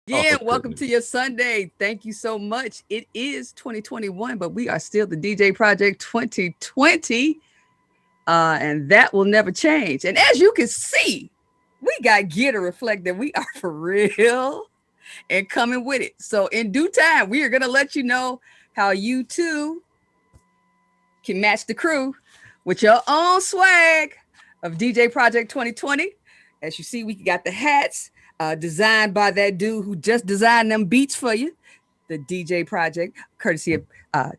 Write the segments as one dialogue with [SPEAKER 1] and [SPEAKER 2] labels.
[SPEAKER 1] again,
[SPEAKER 2] Oh,
[SPEAKER 1] welcome to your
[SPEAKER 2] goodness.
[SPEAKER 1] Sunday. Thank you so much. It is 2021, but we are still the DJ Project 2020, and that will never change. And as you can see, we got gear to reflect that we are for real and coming with it. So, in due time, we are going to let you know how you too can match the crew with your own swag of DJ Project 2020. As you see, we got the hats designed by that dude who just designed them beats for you, the DJ Project, courtesy of uh,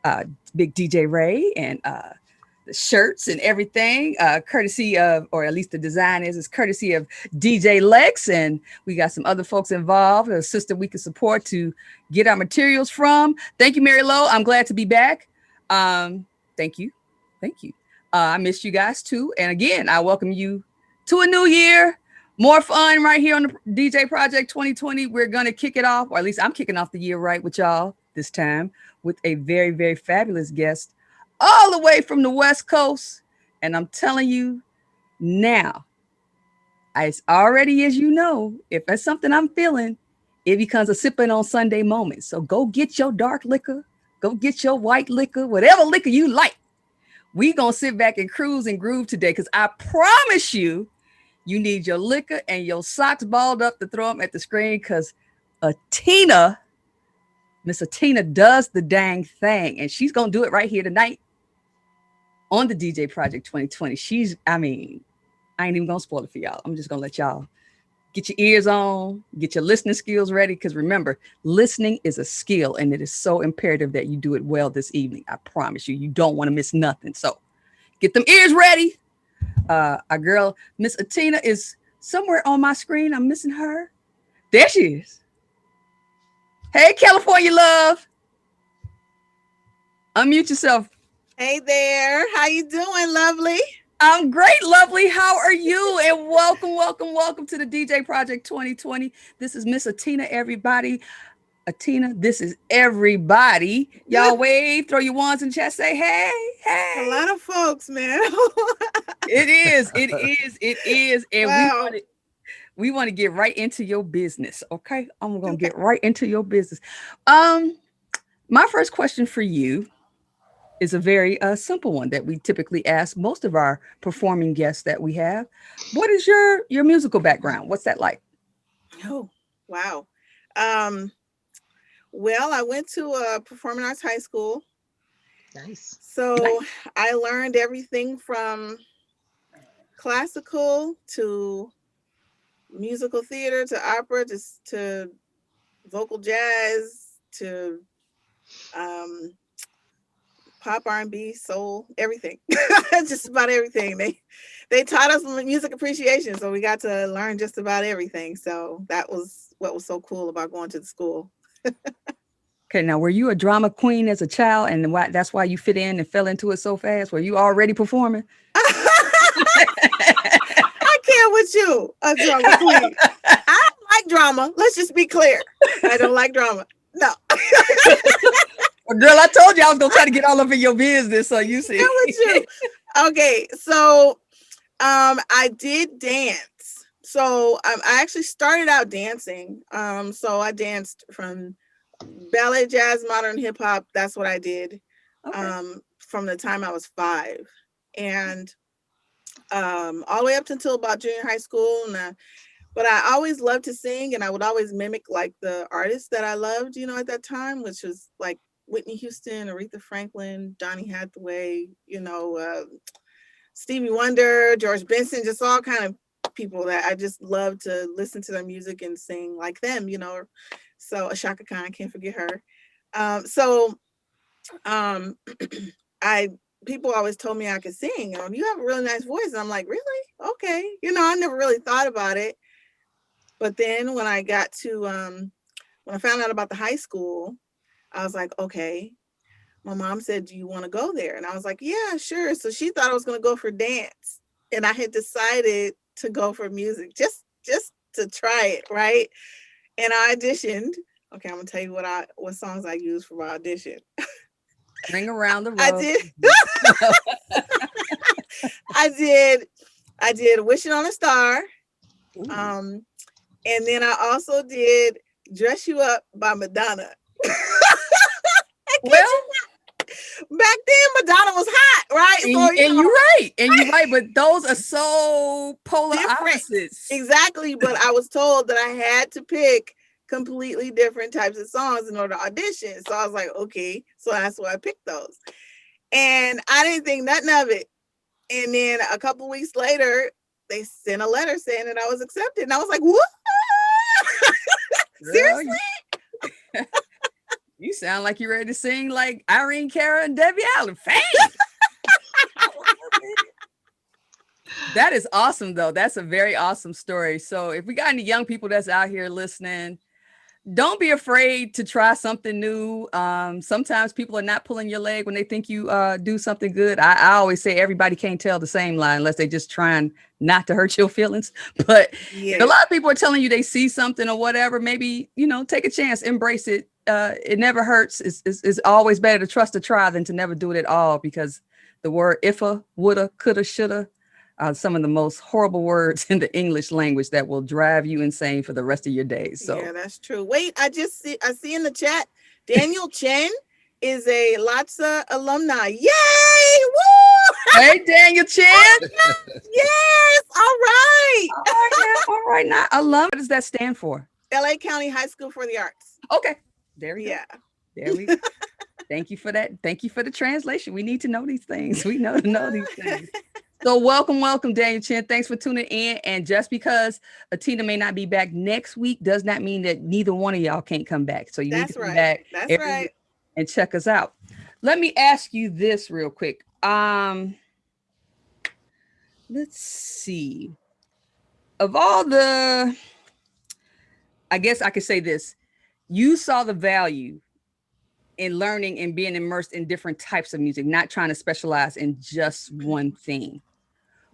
[SPEAKER 1] uh, Big DJ Ray, and the shirts and everything, courtesy of, or at least the design is courtesy of DJ Lex. And we got some other folks involved, a sister we can support to get our materials from. Thank you, Mary Lowe. I'm glad to be back. Thank you. Thank you. I missed you guys too. And again, I welcome you to a new year. More fun right here on the DJ Project 2020. We're going to kick it off, or at least I'm kicking off the year right with y'all this time with a very, very fabulous guest all the way from the West Coast. And I'm telling you now, it's already, as you know, if that's something I'm feeling, it becomes a sipping on Sunday moment. So go get your dark liquor, go get your white liquor, whatever liquor you like. We gonna sit back and cruise and groove today, because I promise you, you need your liquor and your socks balled up to throw them at the screen, because Atina, Miss Atina does the dang thing, and she's gonna do it right here tonight on the DJ Project 2020. I ain't even gonna spoil it for y'all. I'm just gonna let y'all get your ears on, get your listening skills ready. Because remember, listening is a skill, and it is so imperative that you do it well this evening. I promise you, you don't want to miss nothing. So get them ears ready. Our girl, Miss Atina, is somewhere on my screen. I'm missing her. There she is. Hey, California love. Unmute yourself.
[SPEAKER 3] Hey there. How you doing, lovely?
[SPEAKER 1] I'm great, lovely. How are you? And welcome, welcome, welcome to the DJ Project 2020. This is Miss Atina, everybody. Atina, this is everybody. Y'all wave, throw your wands in the chat, say hey,
[SPEAKER 3] A
[SPEAKER 1] hey.
[SPEAKER 3] lot of folks, man.
[SPEAKER 1] It is, it is, it is. And
[SPEAKER 3] Wow.
[SPEAKER 1] we want to get right into your business. Okay. I'm gonna
[SPEAKER 3] Okay.
[SPEAKER 1] get right into your business. Um, my first question for you is a very simple one that we typically ask most of our performing guests that we have. What is your musical background? What's that like?
[SPEAKER 3] Oh, wow. Um, well, I went to a performing arts high school.
[SPEAKER 4] Nice.
[SPEAKER 3] So I learned everything from classical to musical theater to opera to vocal jazz to um pop, R&B, soul, everything. Just about everything. They taught us music appreciation, so we got to learn just about everything. So that was what was so cool about going to the school.
[SPEAKER 1] Okay, now were you a drama queen as a child, and that's why you fit in and fell into it so fast? Were you already performing?
[SPEAKER 3] I can't with you, a drama queen. I don't like drama. Let's just be clear. I don't like drama. No.
[SPEAKER 1] Well, girl, I told you I was gonna try to get all up in your business, so you see.
[SPEAKER 3] With you. Okay, so I did dance. So I actually started out dancing. So I danced from ballet, jazz, modern, hip hop. That's what I did.
[SPEAKER 1] Okay.
[SPEAKER 3] From the time I was 5, and all the way up until about junior high school. But I always loved to sing, and I would always mimic like the artists that I loved, at that time, which was like Whitney Houston, Aretha Franklin, Donny Hathaway, Stevie Wonder, George Benson, just all kind of people that I just love to listen to their music and sing like them, So Ashaka Khan, can't forget her. So um, I people always told me I could sing. You have a really nice voice. And I'm like, really? Okay. I never really thought about it. But then when I got to when I found out about the high school, I was like, okay. My mom said, do you want to go there? And I was like, yeah, sure. So she thought I was going to go for dance. And I had decided to go for music, just to try it, right? And I auditioned. Okay, I'm going to tell you what songs I used for my audition.
[SPEAKER 1] Ring around the
[SPEAKER 3] I
[SPEAKER 1] rose.
[SPEAKER 3] did. I did Wishing on a Star. And then I also did Dress You Up by Madonna.
[SPEAKER 1] Well,
[SPEAKER 3] Back then, Madonna was hot, right? So,
[SPEAKER 1] and you're right. And you're right. But those are so polar
[SPEAKER 3] different.
[SPEAKER 1] opposites.
[SPEAKER 3] Exactly. But I was told that I had to pick completely different types of songs in order to audition. So I was like, okay. So that's why I picked those. And I didn't think nothing of it. And then a couple weeks later, they sent a letter saying that I was accepted. And I was like, what?
[SPEAKER 1] Girl,
[SPEAKER 3] Seriously?
[SPEAKER 1] you sound like you're ready to sing like Irene Cara and Debbie Allen. Fame. That is awesome, though. That's a very awesome story. So if we got any young people that's out here listening, don't be afraid to try something new. Sometimes people are not pulling your leg when they think you do something good. I always say everybody can't tell the same lie unless they just trying not to hurt your feelings. But if a lot of people are telling you they see something or whatever, maybe, take a chance, embrace it. It never hurts. It's always better to trust a try than to never do it at all, because the word if'a, woulda, coulda, shoulda, some of the most horrible words in the English language that will drive you insane for the rest of your days. So
[SPEAKER 3] yeah, that's true. Wait, I see in the chat, Daniel Chen is a LATSA alumni. Yay! Woo!
[SPEAKER 1] hey, Daniel Chen.
[SPEAKER 3] Yes, all right.
[SPEAKER 1] All right now. Alum. What does that stand for?
[SPEAKER 3] LA County High School for the Arts.
[SPEAKER 1] Okay. There we go.
[SPEAKER 3] Yeah.
[SPEAKER 1] There we go. Thank you for that. Thank you for the translation. We need to know these things. We know these things. So welcome, Daniel Chen. Thanks for tuning in. And just because Atina may not be back next week does not mean that neither one of y'all can't come back. So you need to come back every week and check us out. Let me ask you this real quick. Let's see. Of all the, I guess I could say this. You saw the value in learning and being immersed in different types of music, not trying to specialize in just one thing.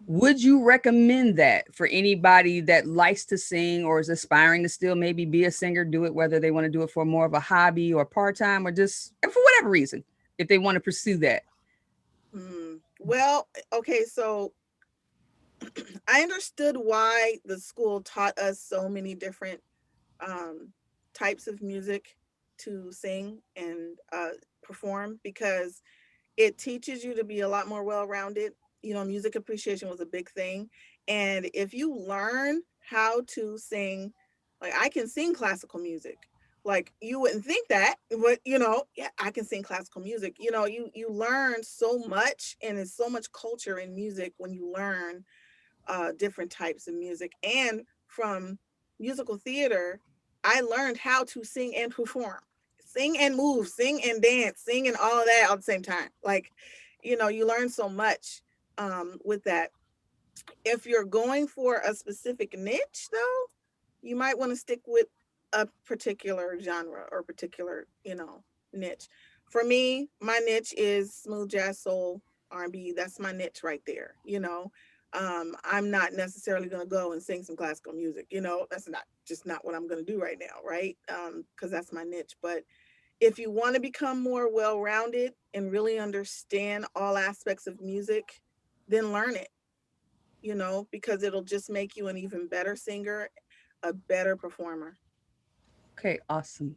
[SPEAKER 1] Would you recommend that for anybody that likes to sing or is aspiring to still maybe be a singer, do it, whether they want to do it for more of a hobby or part-time or just for whatever reason, if they want to pursue that?
[SPEAKER 3] Well, okay, so I understood why the school taught us so many different types of music to sing and perform, because it teaches you to be a lot more well-rounded. Music appreciation was a big thing. And if you learn how to sing, like I can sing classical music. Like you wouldn't think that, but yeah, I can sing classical music. You learn so much, and there's so much culture in music when you learn different types of music. And from musical theater, I learned how to sing and perform, sing and move, sing and dance, sing and all of that at the same time. Like, you learn so much with that. If you're going for a specific niche, though, you might want to stick with a particular genre or particular, niche. For me, my niche is smooth jazz, soul, R&B. That's my niche right there. I'm not necessarily going to go and sing some classical music. That's not what I'm going to do right now, right? Because that's my niche. But if you want to become more well-rounded and really understand all aspects of music, then learn it, because it'll just make you an even better singer, a better performer.
[SPEAKER 1] Okay, awesome.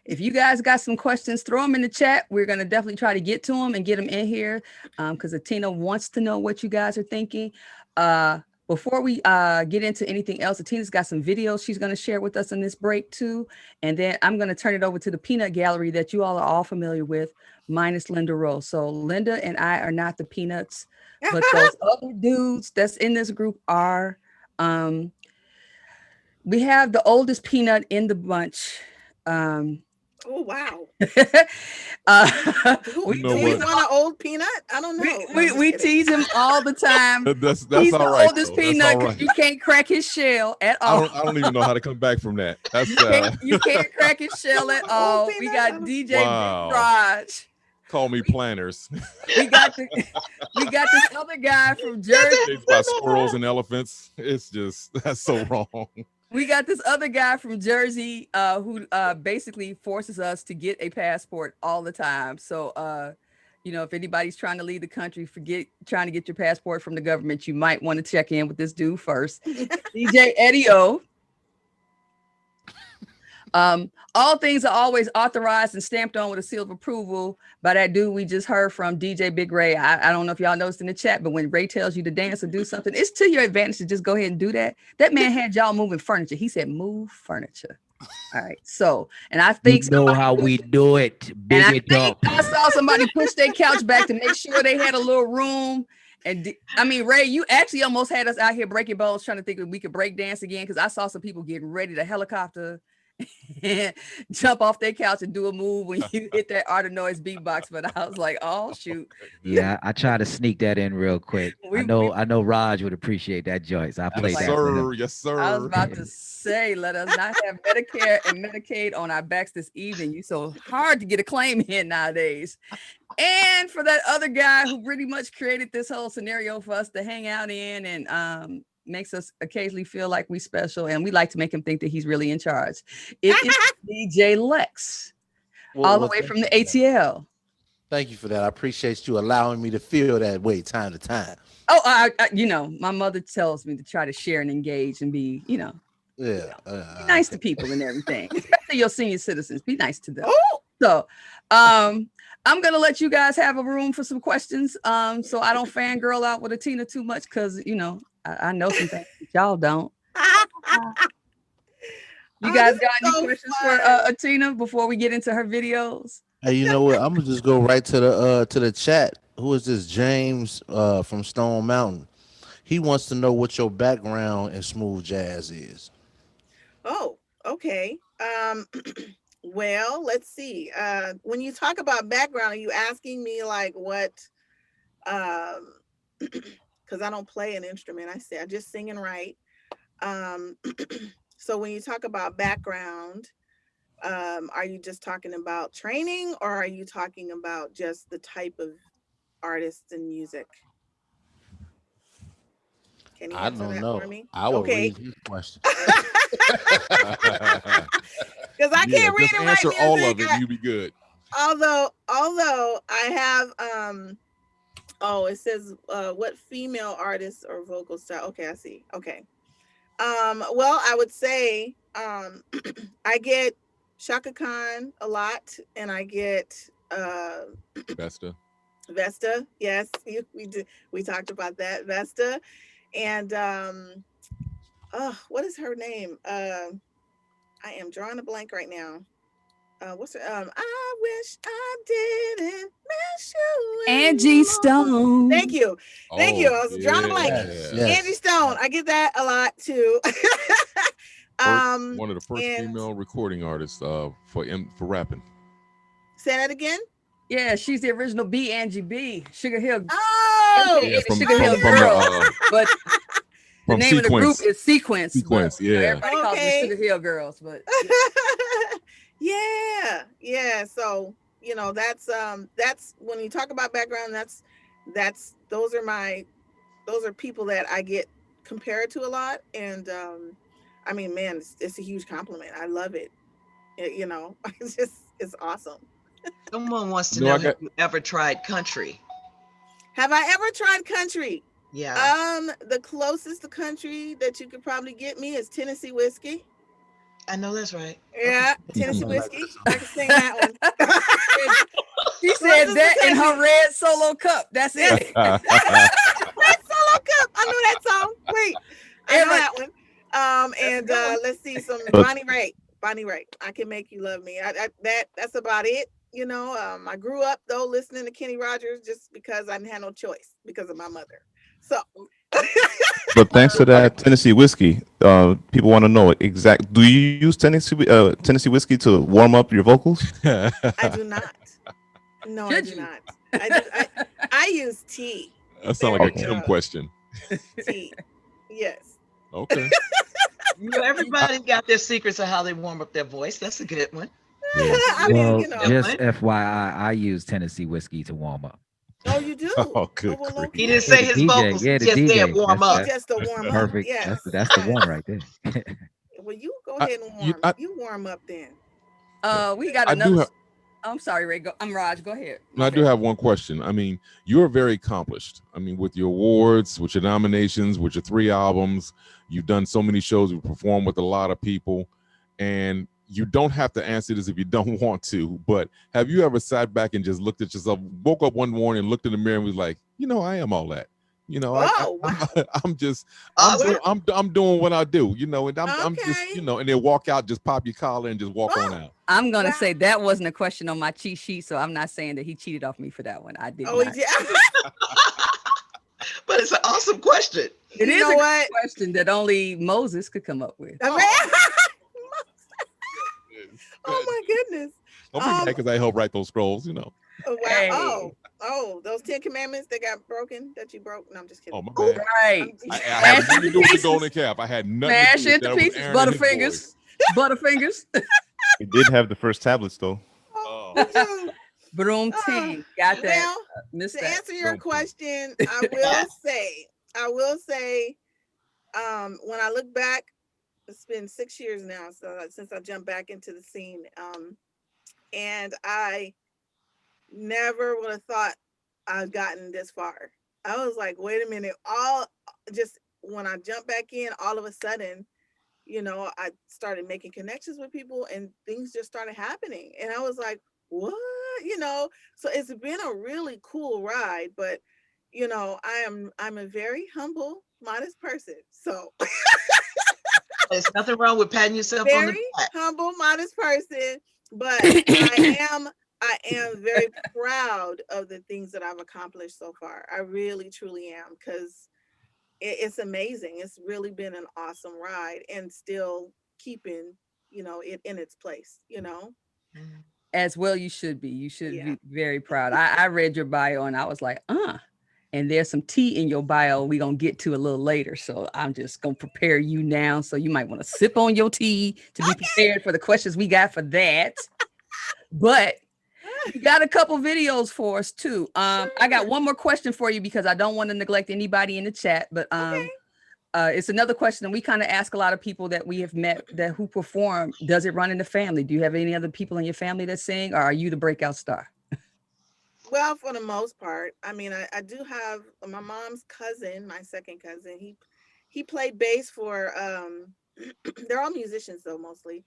[SPEAKER 1] If you guys got some questions, throw them in the chat. We're going to definitely try to get to them and get them in here, because Atina wants to know what you guys are thinking. Before we get into anything else, Atina's got some videos she's going to share with us in this break too. And then I'm going to turn it over to the Peanut Gallery that you all are all familiar with, minus Linda Rose. So Linda and I are not the Peanuts, but those other dudes that's in this group are. We have the oldest peanut in the bunch.
[SPEAKER 3] Oh wow!
[SPEAKER 1] We
[SPEAKER 3] do we want an old peanut? I don't know.
[SPEAKER 1] We tease him all the time.
[SPEAKER 2] That's
[SPEAKER 1] He's
[SPEAKER 2] all
[SPEAKER 1] the
[SPEAKER 2] right.
[SPEAKER 1] oldest peanut because you can't crack his shell at all.
[SPEAKER 2] I don't even know how to come back from that. That's
[SPEAKER 1] you can't crack his shell at all. We got DJ Big Raj.
[SPEAKER 2] Call me planners.
[SPEAKER 1] We got this other guy from Jersey.
[SPEAKER 2] It's about squirrels and elephants. It's just that's so wrong.
[SPEAKER 1] We got this other guy from Jersey who basically forces us to get a passport all the time. So, if anybody's trying to leave the country, forget trying to get your passport from the government. You might want to check in with this dude first. DJ Eddie O. All things are always authorized and stamped on with a seal of approval by that dude we just heard from, DJ Big Ray. I don't know if y'all noticed in the chat, but when Ray tells you to dance or do something, it's to your advantage to just go ahead and do that. That man had y'all moving furniture. He said, move furniture. All right. So, and I think
[SPEAKER 4] you know how we do it.
[SPEAKER 1] and I
[SPEAKER 4] Big it
[SPEAKER 1] think
[SPEAKER 4] up.
[SPEAKER 1] I saw somebody push their couch back to make sure they had a little room. And I mean, Ray, you actually almost had us out here breaking bones trying to think if we could break dance again, because I saw some people getting ready to helicopter and jump off their couch and do a move when you hit that art of noise beatbox. But I was like, oh shoot.
[SPEAKER 4] Yeah, I try to sneak that in real quick. I know Raj would appreciate that, Joyce. I played
[SPEAKER 2] Yes,
[SPEAKER 4] that for him.
[SPEAKER 2] sir. Yes, sir.
[SPEAKER 1] I was about to say, let us not have Medicare and Medicaid on our backs this evening. You so hard to get a claim in nowadays. And for that other guy who pretty much created this whole scenario for us to hang out in and makes us occasionally feel like we special, and we like to make him think that he's really in charge. It is DJ Lex, all the way from the ATL.
[SPEAKER 5] Thank you for that. I appreciate you allowing me to feel that way time to time.
[SPEAKER 1] Oh, I my mother tells me to try to share and engage and be, be nice to people and everything, especially your senior citizens. Be nice to them.
[SPEAKER 3] Oh!
[SPEAKER 1] So, I'm gonna let you guys have a room for some questions, so I don't fangirl out with Atina too much, because I know some things that y'all don't. You guys got any questions for Atina before we get into her videos?
[SPEAKER 5] Hey, you know what? I'm gonna just go right to the chat. Who is this? James from Stone Mountain. He wants to know what your background in smooth jazz is.
[SPEAKER 3] Oh, okay. Well, let's see. When you talk about background, are you asking me like what? Because I don't play an instrument. I just sing and write. So when you talk about background, are you just talking about training, or are you talking about just the type of artists and music? Can you answer that for me?
[SPEAKER 5] I will read his question.
[SPEAKER 3] Because I can't read and write
[SPEAKER 2] answer
[SPEAKER 3] music.
[SPEAKER 2] all of it. You be good.
[SPEAKER 3] Although I have it says what female artists or vocal style. Okay, I see. Okay. Well, I would say I get Shaka Khan a lot, and I get
[SPEAKER 2] Vesta.
[SPEAKER 3] Yes, we talked about that, Vesta. And what is her name? I am drawing a blank right now. What's her? I wish I didn't miss you.
[SPEAKER 1] Angie Stone.
[SPEAKER 3] Thank you. I was drawing a blank.
[SPEAKER 5] Yes.
[SPEAKER 3] Angie Stone. I get that a lot too.
[SPEAKER 2] One of the first female recording artists for rapping.
[SPEAKER 3] Say that again.
[SPEAKER 1] Yeah, she's the original B. Angie B. Sugar Hill.
[SPEAKER 3] Oh,
[SPEAKER 1] yeah, Sugar Hill Girl. But the name of the group is Sequence.
[SPEAKER 2] Sequence, yeah.
[SPEAKER 1] Everybody calls them Sugar Hill Girls, but
[SPEAKER 3] yeah. So that's when you talk about background. Those are people that I get compared to a lot, and I mean, man, it's a huge compliment. I love it. It's awesome.
[SPEAKER 6] Someone wants to know if you ever tried country.
[SPEAKER 3] Have I ever tried country?
[SPEAKER 6] Yeah.
[SPEAKER 3] The closest to country that you could probably get me is Tennessee whiskey.
[SPEAKER 6] I know that's right.
[SPEAKER 3] Yeah, Tennessee whiskey. I can sing that one.
[SPEAKER 1] She said that in her red solo cup. That's it.
[SPEAKER 3] Red solo cup. I know that song. Wait, I know that one. And let's see some Bonnie Raitt. I Can Make You Love Me. That's about it. I grew up though listening to Kenny Rogers just because I didn't have no choice because of my mother. So.
[SPEAKER 7] But thanks to that Tennessee whiskey, people want to know exact. Do you use Tennessee whiskey to warm up your vocals?
[SPEAKER 3] I do not. No, I do not. I use tea.
[SPEAKER 2] That sounds like a Kim question.
[SPEAKER 3] Tea. Yes.
[SPEAKER 2] Okay.
[SPEAKER 6] Everybody's got their secrets of how they warm up their voice. That's a good one.
[SPEAKER 4] Yeah. Just FYI, I use Tennessee whiskey to warm up.
[SPEAKER 3] Oh, you do?
[SPEAKER 2] Oh, good.
[SPEAKER 3] Okay.
[SPEAKER 6] He didn't say his vocals.
[SPEAKER 4] Yeah,
[SPEAKER 6] just
[SPEAKER 4] DJ.
[SPEAKER 6] there warm up.
[SPEAKER 3] Just to warm up.
[SPEAKER 4] Perfect.
[SPEAKER 3] Yes.
[SPEAKER 4] That's the one right there.
[SPEAKER 3] Well, you go ahead and warm up then.
[SPEAKER 1] We got another. I'm sorry, Ray. I'm Raj. Go ahead.
[SPEAKER 2] I do have one question. I mean, you're very accomplished. I mean, with your awards, with your nominations, with your 3 albums, you've done so many shows. You performed with a lot of people, and you don't have to answer this if you don't want to, but have you ever sat back and just looked at yourself, woke up one morning, looked in the mirror and was like, I am all that.
[SPEAKER 3] Oh, wow.
[SPEAKER 2] I'm doing what I do, and I'm just,
[SPEAKER 3] Okay.
[SPEAKER 2] and then walk out, just pop your collar and just walk on out.
[SPEAKER 1] I'm gonna
[SPEAKER 3] Wow.
[SPEAKER 1] say that wasn't a question on my cheat sheet, so I'm not saying that he cheated off me for that one. I did
[SPEAKER 3] Oh,
[SPEAKER 1] not.
[SPEAKER 3] yeah.
[SPEAKER 6] But it's an awesome question.
[SPEAKER 1] It
[SPEAKER 3] You
[SPEAKER 1] is
[SPEAKER 3] know
[SPEAKER 1] a good
[SPEAKER 3] what?
[SPEAKER 1] question that only Moses could come up with.
[SPEAKER 3] I mean- oh my goodness.
[SPEAKER 2] Don't be mad because I help write those scrolls,
[SPEAKER 3] Oh, wow.
[SPEAKER 1] Hey.
[SPEAKER 3] Oh, those 10 commandments that got broken that you broke. No, I'm just kidding.
[SPEAKER 2] Oh, my bad.
[SPEAKER 1] Right.
[SPEAKER 2] I had nothing to do with the golden calf. I had nothing
[SPEAKER 1] Smash
[SPEAKER 2] to do with
[SPEAKER 1] into
[SPEAKER 2] that. It was
[SPEAKER 1] pieces.
[SPEAKER 2] Aaron and his
[SPEAKER 1] Butterfingers. Butterfingers.
[SPEAKER 7] We did have the first tablets though.
[SPEAKER 3] Oh,
[SPEAKER 2] boys.
[SPEAKER 3] did you?
[SPEAKER 1] Broom team. Got that.
[SPEAKER 3] Well,
[SPEAKER 1] Missed
[SPEAKER 3] to
[SPEAKER 1] that.
[SPEAKER 3] answer your
[SPEAKER 2] Don't
[SPEAKER 3] question, I will say, when I look back, it's been 6 years now, so since I jumped back into the scene, and I never would have thought I've gotten this far. I was like, wait a minute, just when I jumped back in, all of a sudden, I started making connections with people and things just started happening. And I was like, what? So it's been a really cool ride, but I'm a very humble, modest person. So
[SPEAKER 6] There's nothing wrong with patting yourself on the
[SPEAKER 3] very
[SPEAKER 6] back.
[SPEAKER 3] humble, modest person, but I am very proud of the things that I've accomplished so far. I really, truly am, because it's amazing. It's really been an awesome ride, and still keeping, it in its place.
[SPEAKER 1] As well, you should be. You should
[SPEAKER 3] Yeah.
[SPEAKER 1] be very proud. I read your bio and I was like, and there's some tea in your bio we're going to get to a little later. So I'm just going to prepare you now. So you might want to sip on your tea to be prepared for the questions we got for that. But you got a couple videos for us too. I got one more question for you because I don't want to neglect anybody in the chat, but it's another question that we kind of ask a lot of people that we have met who perform. Does it run in the family? Do you have any other people in your family that sing, or are you the breakout star?
[SPEAKER 3] Well, for the most part, I mean, I do have my mom's cousin, my second cousin. He played bass for they're all musicians though, mostly.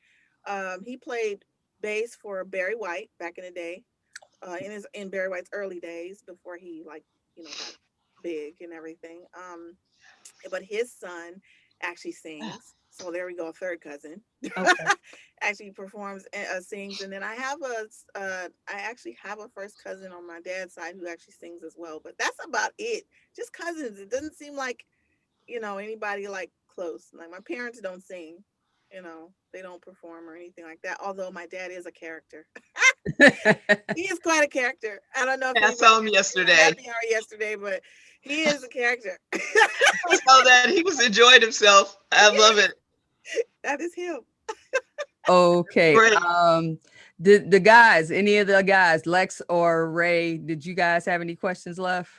[SPEAKER 3] He played bass for Barry White back in the day, in Barry White's early days before he got big and everything. But his son actually sings. So there we go, a third cousin.
[SPEAKER 1] Okay.
[SPEAKER 3] Actually performs, sings, and then I actually have a first cousin on my dad's side who actually sings as well. But that's about it. Just cousins. It doesn't seem like anybody like close. Like my parents don't sing. They don't perform or anything like that. Although my dad is a character. He is quite a character. I don't know if
[SPEAKER 6] I saw him yesterday.
[SPEAKER 3] Happy hour yesterday, but he is a character.
[SPEAKER 6] I saw that he was enjoying himself. I love it.
[SPEAKER 3] That is him.
[SPEAKER 1] Okay.
[SPEAKER 6] Great.
[SPEAKER 1] The guys, any of the guys, Lex or Ray, did you guys have any questions left?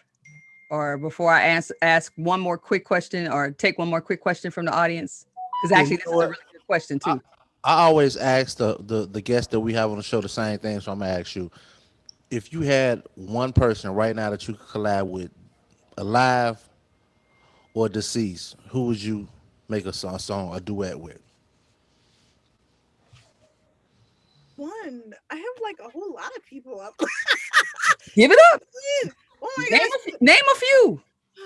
[SPEAKER 1] Or before I ask one more quick question or take one more quick question from the audience? Because actually, this is a really good question too.
[SPEAKER 5] I always ask the guests that we have on the show the same thing, so I'm gonna ask you: if you had one person right now that you could collab with, alive or deceased, who would you make a song, a duet with?
[SPEAKER 3] One. I have like a whole lot of people up.
[SPEAKER 1] Give it up.
[SPEAKER 3] Oh my
[SPEAKER 1] Name a few.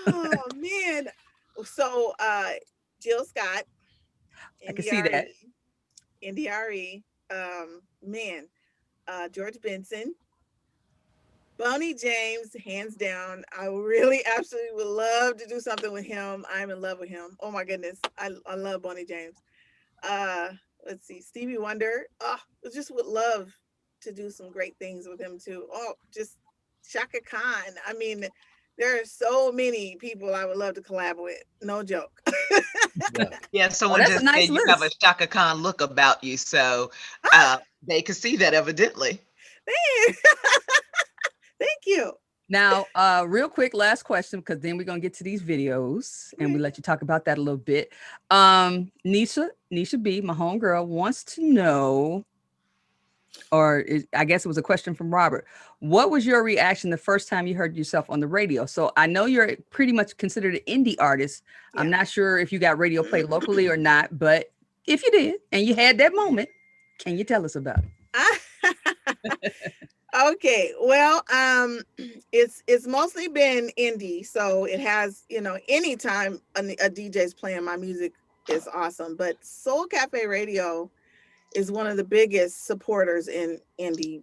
[SPEAKER 3] Oh man. So Jill Scott.
[SPEAKER 1] I can see that.
[SPEAKER 3] NDRE. Man. George Benson. Bonnie James, hands down. I really absolutely would love to do something with him. I'm in love with him. Oh my goodness. I love Bonnie James. Let's see, Stevie Wonder. I just would love to do some great things with him too. Oh, just Shaka Khan. I mean, there are so many people I would love to collab with. No joke.
[SPEAKER 6] Yeah, someone
[SPEAKER 1] that's
[SPEAKER 6] just
[SPEAKER 1] a nice
[SPEAKER 6] said you have a
[SPEAKER 1] list.
[SPEAKER 6] Shaka Khan look about you, so they could see that evidently.
[SPEAKER 3] Thank you.
[SPEAKER 1] Now, real quick, last question, because then we're gonna get to these videos and we let you talk about that a little bit. Nisha B, my homegirl, wants to know, I guess it was a question from Robert. What was your reaction the first time you heard yourself on the radio? So I know you're pretty much considered an indie artist. Yeah. I'm not sure if you got radio play locally or not, but if you did and you had that moment, Can you tell us about it?
[SPEAKER 3] Okay, well, it's mostly been indie, so it has, anytime a DJ's playing my music is awesome. But Soul Cafe Radio is one of the biggest supporters in indie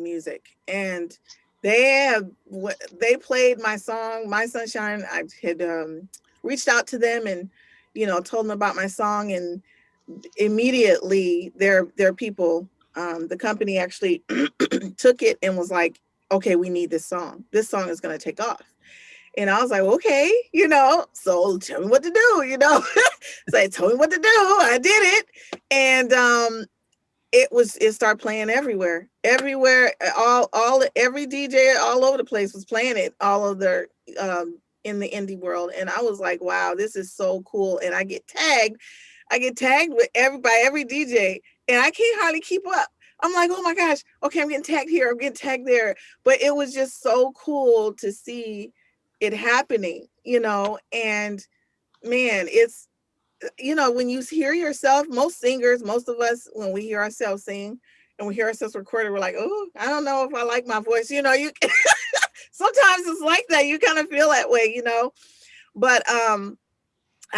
[SPEAKER 3] music, and they played my song My Sunshine. I had reached out to them and told them about my song, and immediately their people, the company actually took it and was like, okay, we need this song is going to take off. And I was like, okay, so tell me what to do, so they told me what to do. I did it. And it started playing everywhere, every DJ all over the place was playing it, all of their in the indie world. And I was like, wow, this is so cool. And I get tagged with every DJ, and I can't hardly keep up. I'm like, oh my gosh, okay, I'm getting tagged here, I'm getting tagged there. But it was just so cool to see it happening, and man, it's, when you hear yourself, most singers, most of us, when we hear ourselves sing and we hear ourselves recorded, we're like, oh, I don't know if I like my voice. You sometimes it's like that. You kind of feel that way, but I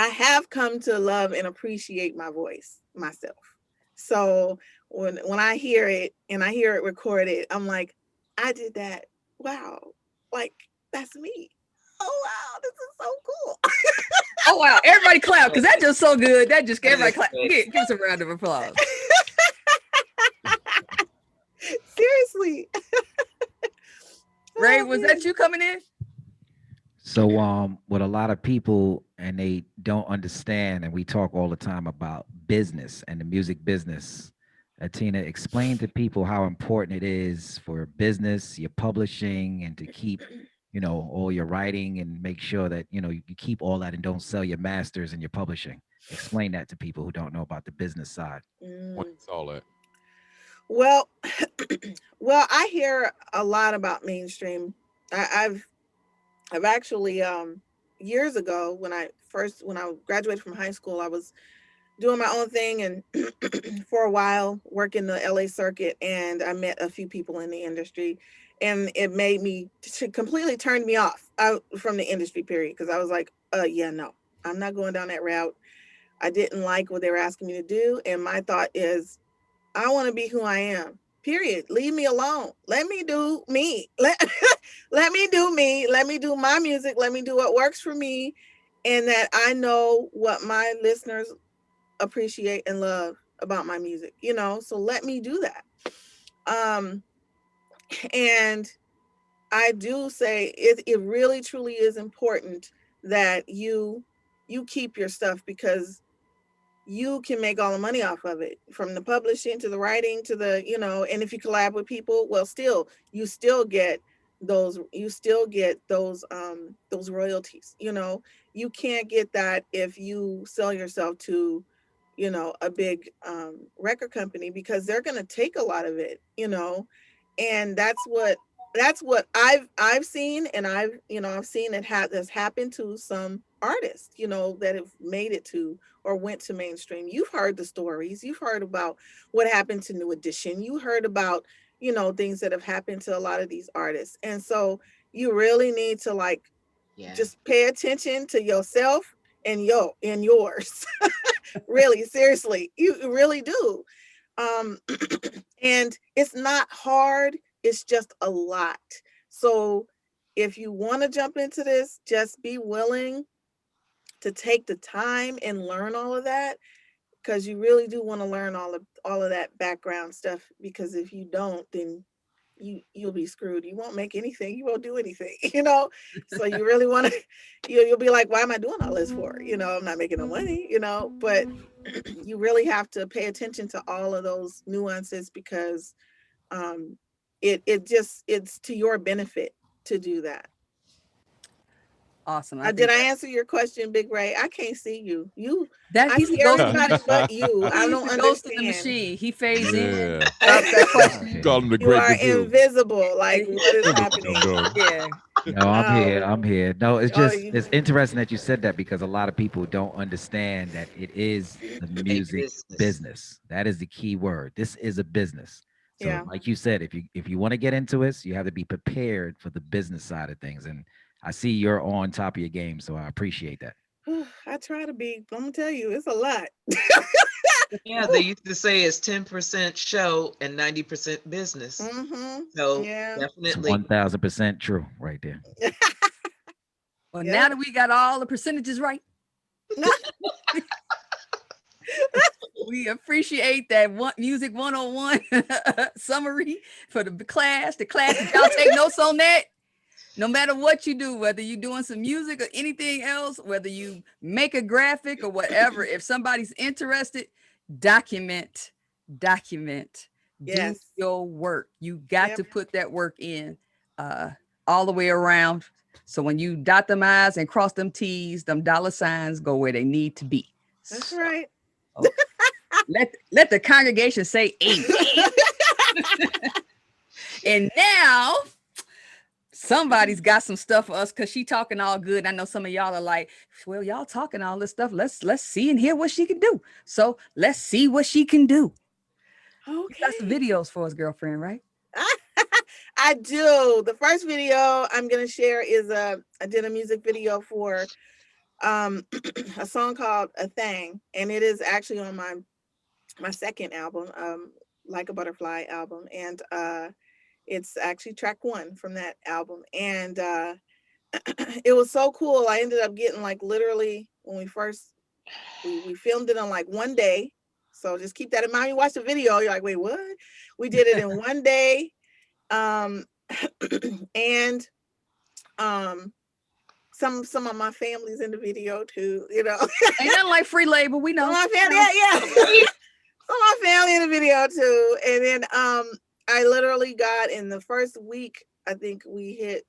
[SPEAKER 3] have come to love and appreciate my voice myself. So when I hear it and I hear it recorded, I'm like, I did that. Wow. Like, that's me. Oh, wow. This is so cool.
[SPEAKER 1] Oh wow! Everybody clap because that's just so good. That just
[SPEAKER 6] That
[SPEAKER 1] everybody
[SPEAKER 6] is
[SPEAKER 1] clap.
[SPEAKER 6] great.
[SPEAKER 1] Give us a round of applause.
[SPEAKER 3] Seriously.
[SPEAKER 1] Ray,
[SPEAKER 3] Oh,
[SPEAKER 1] was
[SPEAKER 3] man.
[SPEAKER 1] that you coming in?
[SPEAKER 4] So, what a lot of people and they don't understand, and we talk all the time about business and the music business. Tina, explain to people how important it is for business, your publishing, and to keep, all your writing and make sure that you keep all that and don't sell your masters and your publishing. Explain that to people who don't know about the business side.
[SPEAKER 2] What
[SPEAKER 3] Mm.
[SPEAKER 2] is all that?
[SPEAKER 3] Well, well, I hear a lot about mainstream. I've actually years ago when I graduated from high school, I was doing my own thing and for a while working the LA circuit, and I met a few people in the industry, and it made me completely turned me off from the industry period, because I was like, yeah, no, I'm not going down that route. I didn't like what they were asking me to do, and my thought is, I want to be who I am. Period. Leave me alone. Let me do me. Let me do me. Let me do my music. Let me do what works for me, and that I know what my listeners appreciate and love about my music. So let me do that. Um, and I do say it really truly is important that you keep your stuff, because you can make all the money off of it, from the publishing to the writing to the, and if you collab with people, well, still, you still get those royalties. You can't get that if you sell yourself to, a big record company, because they're going to take a lot of it, and that's what I've seen, and I've seen it that's happened to some artists, that have made it to or went to mainstream. You've heard the stories. You've heard about what happened to New Edition. You heard about, things that have happened to a lot of these artists. And so you really need to, like,
[SPEAKER 6] Yeah.
[SPEAKER 3] just pay attention to yourself and yours. Really, seriously, you really do. Um, and it's not hard. It's just a lot. So if you want to jump into this, just be willing to take the time and learn all of that, because you really do want to learn all of that background stuff, because if you don't, then you'll be screwed. You won't make anything. You won't do anything, So you really want to, you'll be like, why am I doing all this for? I'm not making no money, but you really have to pay attention to all of those nuances, because it's to your benefit to do that.
[SPEAKER 1] Awesome. I
[SPEAKER 3] Did
[SPEAKER 1] think
[SPEAKER 3] I answer your question, Big Ray? I can't see you.
[SPEAKER 1] that
[SPEAKER 3] I
[SPEAKER 1] he's the
[SPEAKER 3] see
[SPEAKER 1] ghost of the
[SPEAKER 3] everybody
[SPEAKER 1] machine.
[SPEAKER 3] but you. I
[SPEAKER 1] He's
[SPEAKER 3] don't
[SPEAKER 1] the ghost of the
[SPEAKER 3] understand.
[SPEAKER 1] machine. He fades in,
[SPEAKER 2] Yeah.
[SPEAKER 1] stops that
[SPEAKER 2] You
[SPEAKER 1] question.
[SPEAKER 2] call
[SPEAKER 4] Okay.
[SPEAKER 2] him the
[SPEAKER 3] You
[SPEAKER 2] Great
[SPEAKER 3] are
[SPEAKER 2] Gazoo.
[SPEAKER 3] invisible. Like,
[SPEAKER 1] And
[SPEAKER 3] what is
[SPEAKER 2] No,
[SPEAKER 3] happening?
[SPEAKER 2] no.
[SPEAKER 1] yeah.
[SPEAKER 4] No, I'm here.
[SPEAKER 3] Oh,
[SPEAKER 4] I'm here. No, it's
[SPEAKER 3] oh,
[SPEAKER 4] just it's interesting that you said that because a lot of people don't understand that it is the
[SPEAKER 6] A
[SPEAKER 4] music
[SPEAKER 6] business.
[SPEAKER 4] business. That is the key word. This is a business. So,
[SPEAKER 3] yeah.
[SPEAKER 4] like you said, if you want to get into it, you have to be prepared for the business side of things. And I see you're on top of your game, so I appreciate that.
[SPEAKER 3] I try to be. I'm gonna tell you, it's a lot.
[SPEAKER 6] Yeah, they used to say it's 10% show and 90% business. So
[SPEAKER 3] Yeah.
[SPEAKER 4] It's
[SPEAKER 6] definitely.
[SPEAKER 4] 1000% true right there.
[SPEAKER 1] Well, now
[SPEAKER 3] Yep.
[SPEAKER 1] that we got all the percentages right, we appreciate that one music 101 summary for the class. The class that y'all take notes on that. No matter what you do, whether you're doing some music or anything else, whether you make a graphic or whatever, if somebody's interested, document, document, do
[SPEAKER 3] Yes.
[SPEAKER 1] your work. You got
[SPEAKER 3] Yep.
[SPEAKER 1] to put that work in uh, all the way around. So when you dot them I's and cross them T's, them dollar signs go where they need to be.
[SPEAKER 3] That's
[SPEAKER 1] So
[SPEAKER 3] right.
[SPEAKER 1] let the congregation say amen. And now somebody's got some stuff for us because she talking all good. I know some of y'all are like, well, y'all talking all this stuff. Let's see and hear what she can do. So let's see what she can do. You got some
[SPEAKER 3] Okay.
[SPEAKER 1] videos for us, girlfriend, right?
[SPEAKER 3] I do. The first video I'm gonna share is I did a music video for a song called "A Thing," and it is actually on my second album, Like a Butterfly album, and it's actually track one from that album, and it was so cool. I ended up getting like literally when we filmed it on like one day. So just keep that in mind. You watch the video, you're like, wait, what? We did it in one day. Um, and um, some of my family's in the video too.
[SPEAKER 1] Ain't nothing like free labor. We
[SPEAKER 3] Some
[SPEAKER 1] know.
[SPEAKER 3] of my family, yeah. Some of my family in the video too. And then I literally got in the first week. I think we hit.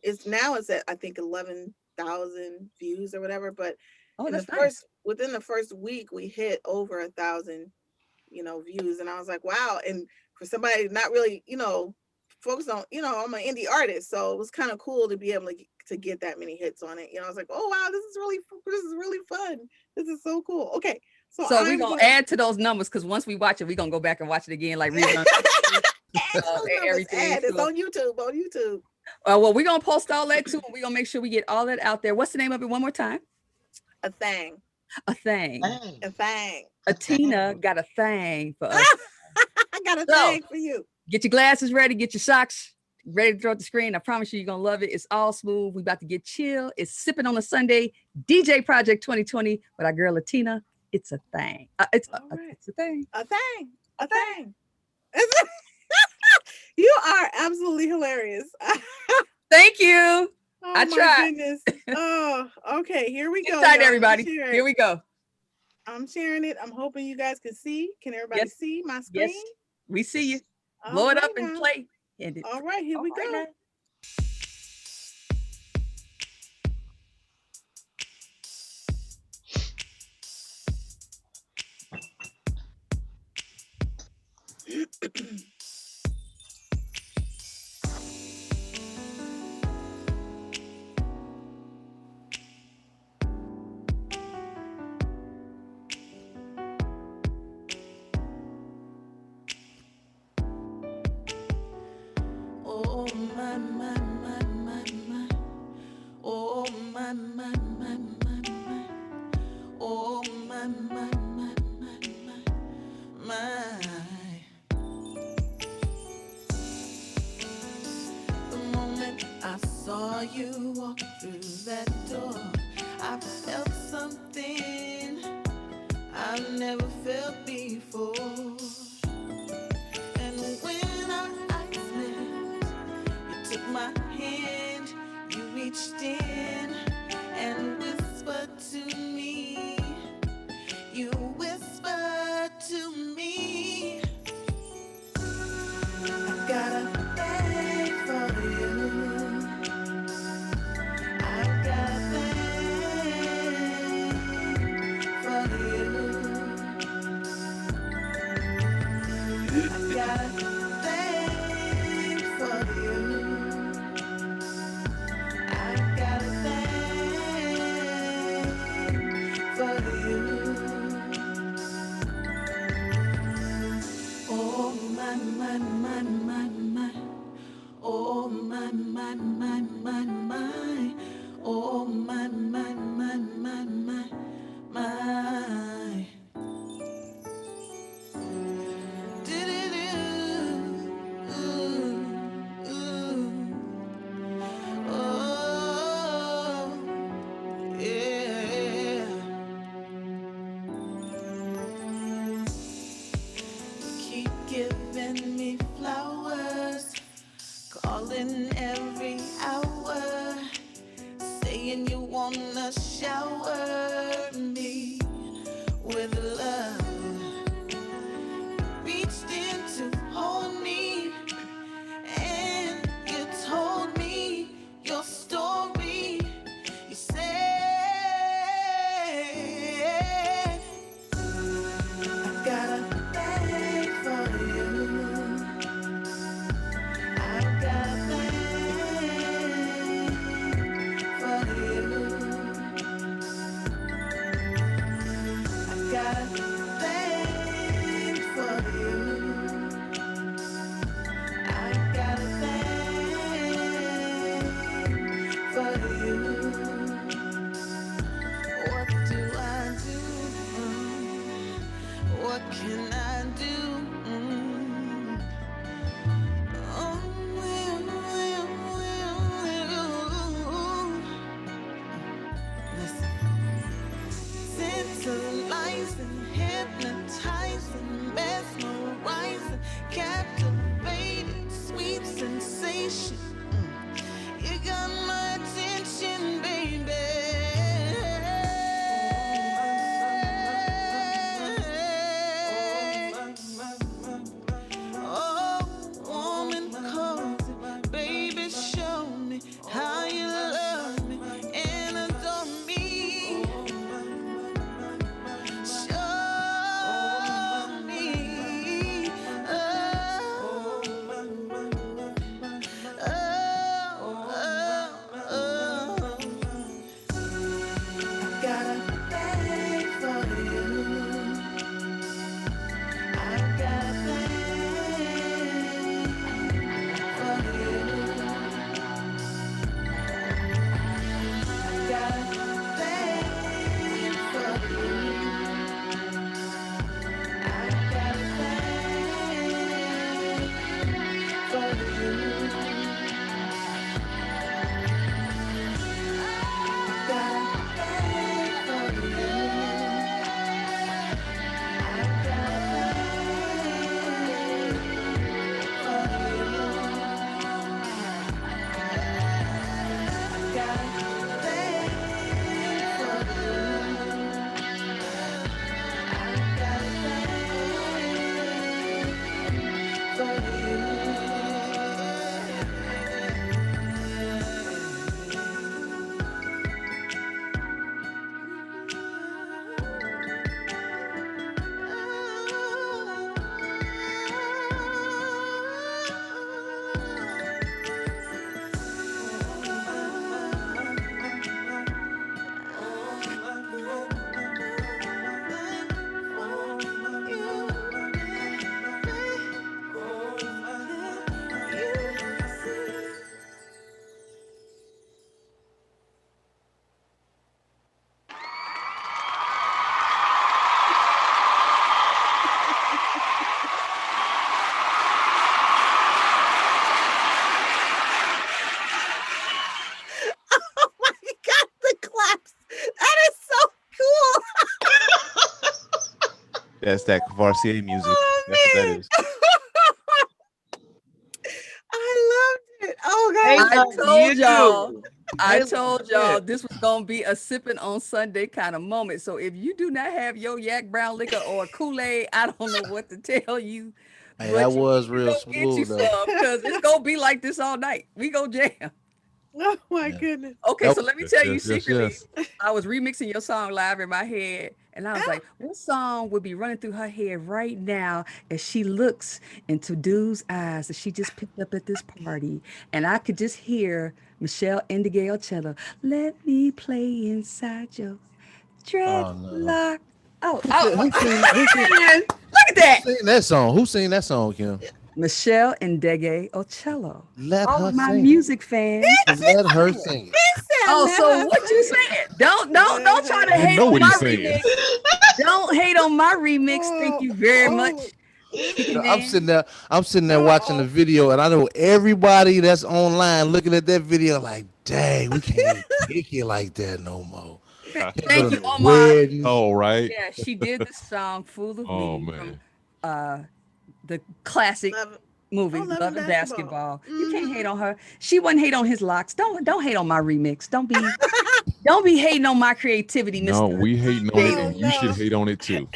[SPEAKER 3] It's at I think 11,000 views or whatever. But
[SPEAKER 1] Oh,
[SPEAKER 3] in the
[SPEAKER 1] that's nice.
[SPEAKER 3] first within the first week, we hit over 1,000 views, and I was like, wow. And for somebody not really focused on, I'm an indie artist, so it was kind of cool to be able to get that many hits on it. I was like, oh wow, this is really fun. This is so cool. Okay, so
[SPEAKER 1] So we're
[SPEAKER 3] I'm
[SPEAKER 1] gonna
[SPEAKER 3] gonna
[SPEAKER 1] add to those numbers because once we watch it, we're gonna go back and watch it again, like rerun
[SPEAKER 3] add to those numbers.
[SPEAKER 1] everything.
[SPEAKER 3] It's
[SPEAKER 1] So,
[SPEAKER 3] on YouTube. On YouTube.
[SPEAKER 1] well, we're gonna post all that too. We're gonna make sure we get all that out there. What's the name of it one more time?
[SPEAKER 3] A thing.
[SPEAKER 1] A thing.
[SPEAKER 3] A
[SPEAKER 6] Dang.
[SPEAKER 3] thing.
[SPEAKER 1] A Tina got a thing for us.
[SPEAKER 3] I got a
[SPEAKER 1] So
[SPEAKER 3] thing for you.
[SPEAKER 1] get your glasses ready, get your socks ready to throw at the screen. I promise you're gonna love it. It's all smooth. We about to get chill. It's sipping on a Sunday. DJ Project 2020 with our girl Latina. It's a thing.
[SPEAKER 3] All right.
[SPEAKER 1] It's a thing.
[SPEAKER 3] A thing.
[SPEAKER 1] A
[SPEAKER 3] A
[SPEAKER 1] thing.
[SPEAKER 3] thing. You are absolutely hilarious.
[SPEAKER 1] Thank you.
[SPEAKER 3] Oh
[SPEAKER 1] I
[SPEAKER 3] my
[SPEAKER 1] tried.
[SPEAKER 3] goodness. Oh, okay. Here we go,
[SPEAKER 1] Get tight,
[SPEAKER 3] y'all.
[SPEAKER 1] everybody.
[SPEAKER 3] Share it.
[SPEAKER 1] Here we go.
[SPEAKER 3] I'm sharing it. I'm hoping you guys can see. Can everybody
[SPEAKER 1] Yes.
[SPEAKER 3] see my
[SPEAKER 1] Yes.
[SPEAKER 3] screen?
[SPEAKER 1] We see you.
[SPEAKER 3] All
[SPEAKER 1] Blow it
[SPEAKER 3] right
[SPEAKER 1] up and
[SPEAKER 3] now.
[SPEAKER 1] play. And it.
[SPEAKER 3] All right, here
[SPEAKER 1] All
[SPEAKER 3] we
[SPEAKER 1] right
[SPEAKER 3] go.
[SPEAKER 1] now.
[SPEAKER 3] Oh my my my my my. Oh my my my my my. Oh my my my my my my. The moment I saw you walk through that door, I felt something I've never felt before. And when our eyes met, you took my hand, you reached in and whispered to me. You whispered to me, I got a thing for you. I
[SPEAKER 8] showered me with love, reached in to hold me, and you told me your story. You said, I got a thing for you. I got a thing for you. I got a thing for you. I got a thing for you. What do I do? What can I do? Oh, listen. Tantalizing, hypnotizing, mesmerizing, captivating, sweet sensation. You got my attention, baby. Oh, woman, cozy, baby, show me how you love me and adore me. Show me. Oh, got a thing for you. I got a thing for you. I got a thing for you. I got a thing for you.
[SPEAKER 7] That's that Kvarsier music.
[SPEAKER 3] Oh,
[SPEAKER 7] That's what that
[SPEAKER 3] man.
[SPEAKER 7] is.
[SPEAKER 3] I loved it. Oh,
[SPEAKER 6] They
[SPEAKER 3] God.
[SPEAKER 1] I
[SPEAKER 6] love
[SPEAKER 1] told y'all.
[SPEAKER 6] you.
[SPEAKER 1] I
[SPEAKER 6] They love
[SPEAKER 1] told y'all
[SPEAKER 6] it.
[SPEAKER 1] this was gonna be a sipping on Sunday kind of moment. So if you do not have your yak brown liquor or Kool-Aid, I don't know what to tell you,
[SPEAKER 5] Hey, that
[SPEAKER 1] but you
[SPEAKER 5] was
[SPEAKER 1] need to
[SPEAKER 5] real
[SPEAKER 1] go get you
[SPEAKER 5] smooth though.
[SPEAKER 1] some because it's gonna be like this all night. We go jam.
[SPEAKER 3] Oh, my
[SPEAKER 5] Yeah.
[SPEAKER 3] goodness.
[SPEAKER 1] Okay,
[SPEAKER 5] That
[SPEAKER 1] so let me
[SPEAKER 2] Yes,
[SPEAKER 1] tell you
[SPEAKER 2] yes, yes,
[SPEAKER 1] secretly,
[SPEAKER 2] yes.
[SPEAKER 1] I was remixing your song live in my head, and I was
[SPEAKER 3] Oh,
[SPEAKER 1] like, what song would be running through her head right now as she looks into Dude's eyes that she just picked up at this party? And I could just hear Michelle Indigale, let me play inside your
[SPEAKER 5] oh no.
[SPEAKER 1] dreadlock. Oh,
[SPEAKER 5] Who
[SPEAKER 1] oh,
[SPEAKER 5] said
[SPEAKER 1] oh,
[SPEAKER 5] who sing
[SPEAKER 1] man, look at
[SPEAKER 5] who
[SPEAKER 1] that.
[SPEAKER 5] sing that song? Who sing that song, Kim?
[SPEAKER 1] Michelle Indigale.
[SPEAKER 5] Let
[SPEAKER 1] All
[SPEAKER 5] her
[SPEAKER 1] of my
[SPEAKER 5] sing it.
[SPEAKER 1] music fans.
[SPEAKER 5] Let her sing it.
[SPEAKER 3] he said,
[SPEAKER 1] Oh,
[SPEAKER 3] let
[SPEAKER 1] so
[SPEAKER 3] her
[SPEAKER 1] what you
[SPEAKER 3] sing
[SPEAKER 1] saying? Don't try to
[SPEAKER 2] You
[SPEAKER 1] hate
[SPEAKER 2] know
[SPEAKER 1] on
[SPEAKER 2] what
[SPEAKER 1] my
[SPEAKER 2] he's saying.
[SPEAKER 1] remix. Don't hate on my remix. Thank
[SPEAKER 3] Oh,
[SPEAKER 1] you very
[SPEAKER 3] oh.
[SPEAKER 1] much, Chicken
[SPEAKER 5] I'm sitting
[SPEAKER 1] Man.
[SPEAKER 5] there, watching the video, and I know everybody that's online looking at that video like, dang, we can't even kick it like that no more. Can't go
[SPEAKER 1] Thank
[SPEAKER 5] to
[SPEAKER 1] you,
[SPEAKER 5] no
[SPEAKER 1] Omar.
[SPEAKER 5] weddings.
[SPEAKER 2] Oh, right.
[SPEAKER 1] Yeah, she did the song "Fool of
[SPEAKER 2] Oh
[SPEAKER 1] Me" from
[SPEAKER 2] man.
[SPEAKER 1] uh the classic
[SPEAKER 3] Love it.
[SPEAKER 1] movie,
[SPEAKER 3] Love
[SPEAKER 1] Love
[SPEAKER 3] and
[SPEAKER 1] and
[SPEAKER 3] Basketball.
[SPEAKER 1] Basketball. You can't hate on her. She wouldn't hate on his locks. Don't hate on my remix. Don't be hating on my creativity,
[SPEAKER 2] No,
[SPEAKER 1] Mister.
[SPEAKER 2] we hating on it,
[SPEAKER 3] Oh
[SPEAKER 2] and you should
[SPEAKER 3] no.
[SPEAKER 2] hate on it too.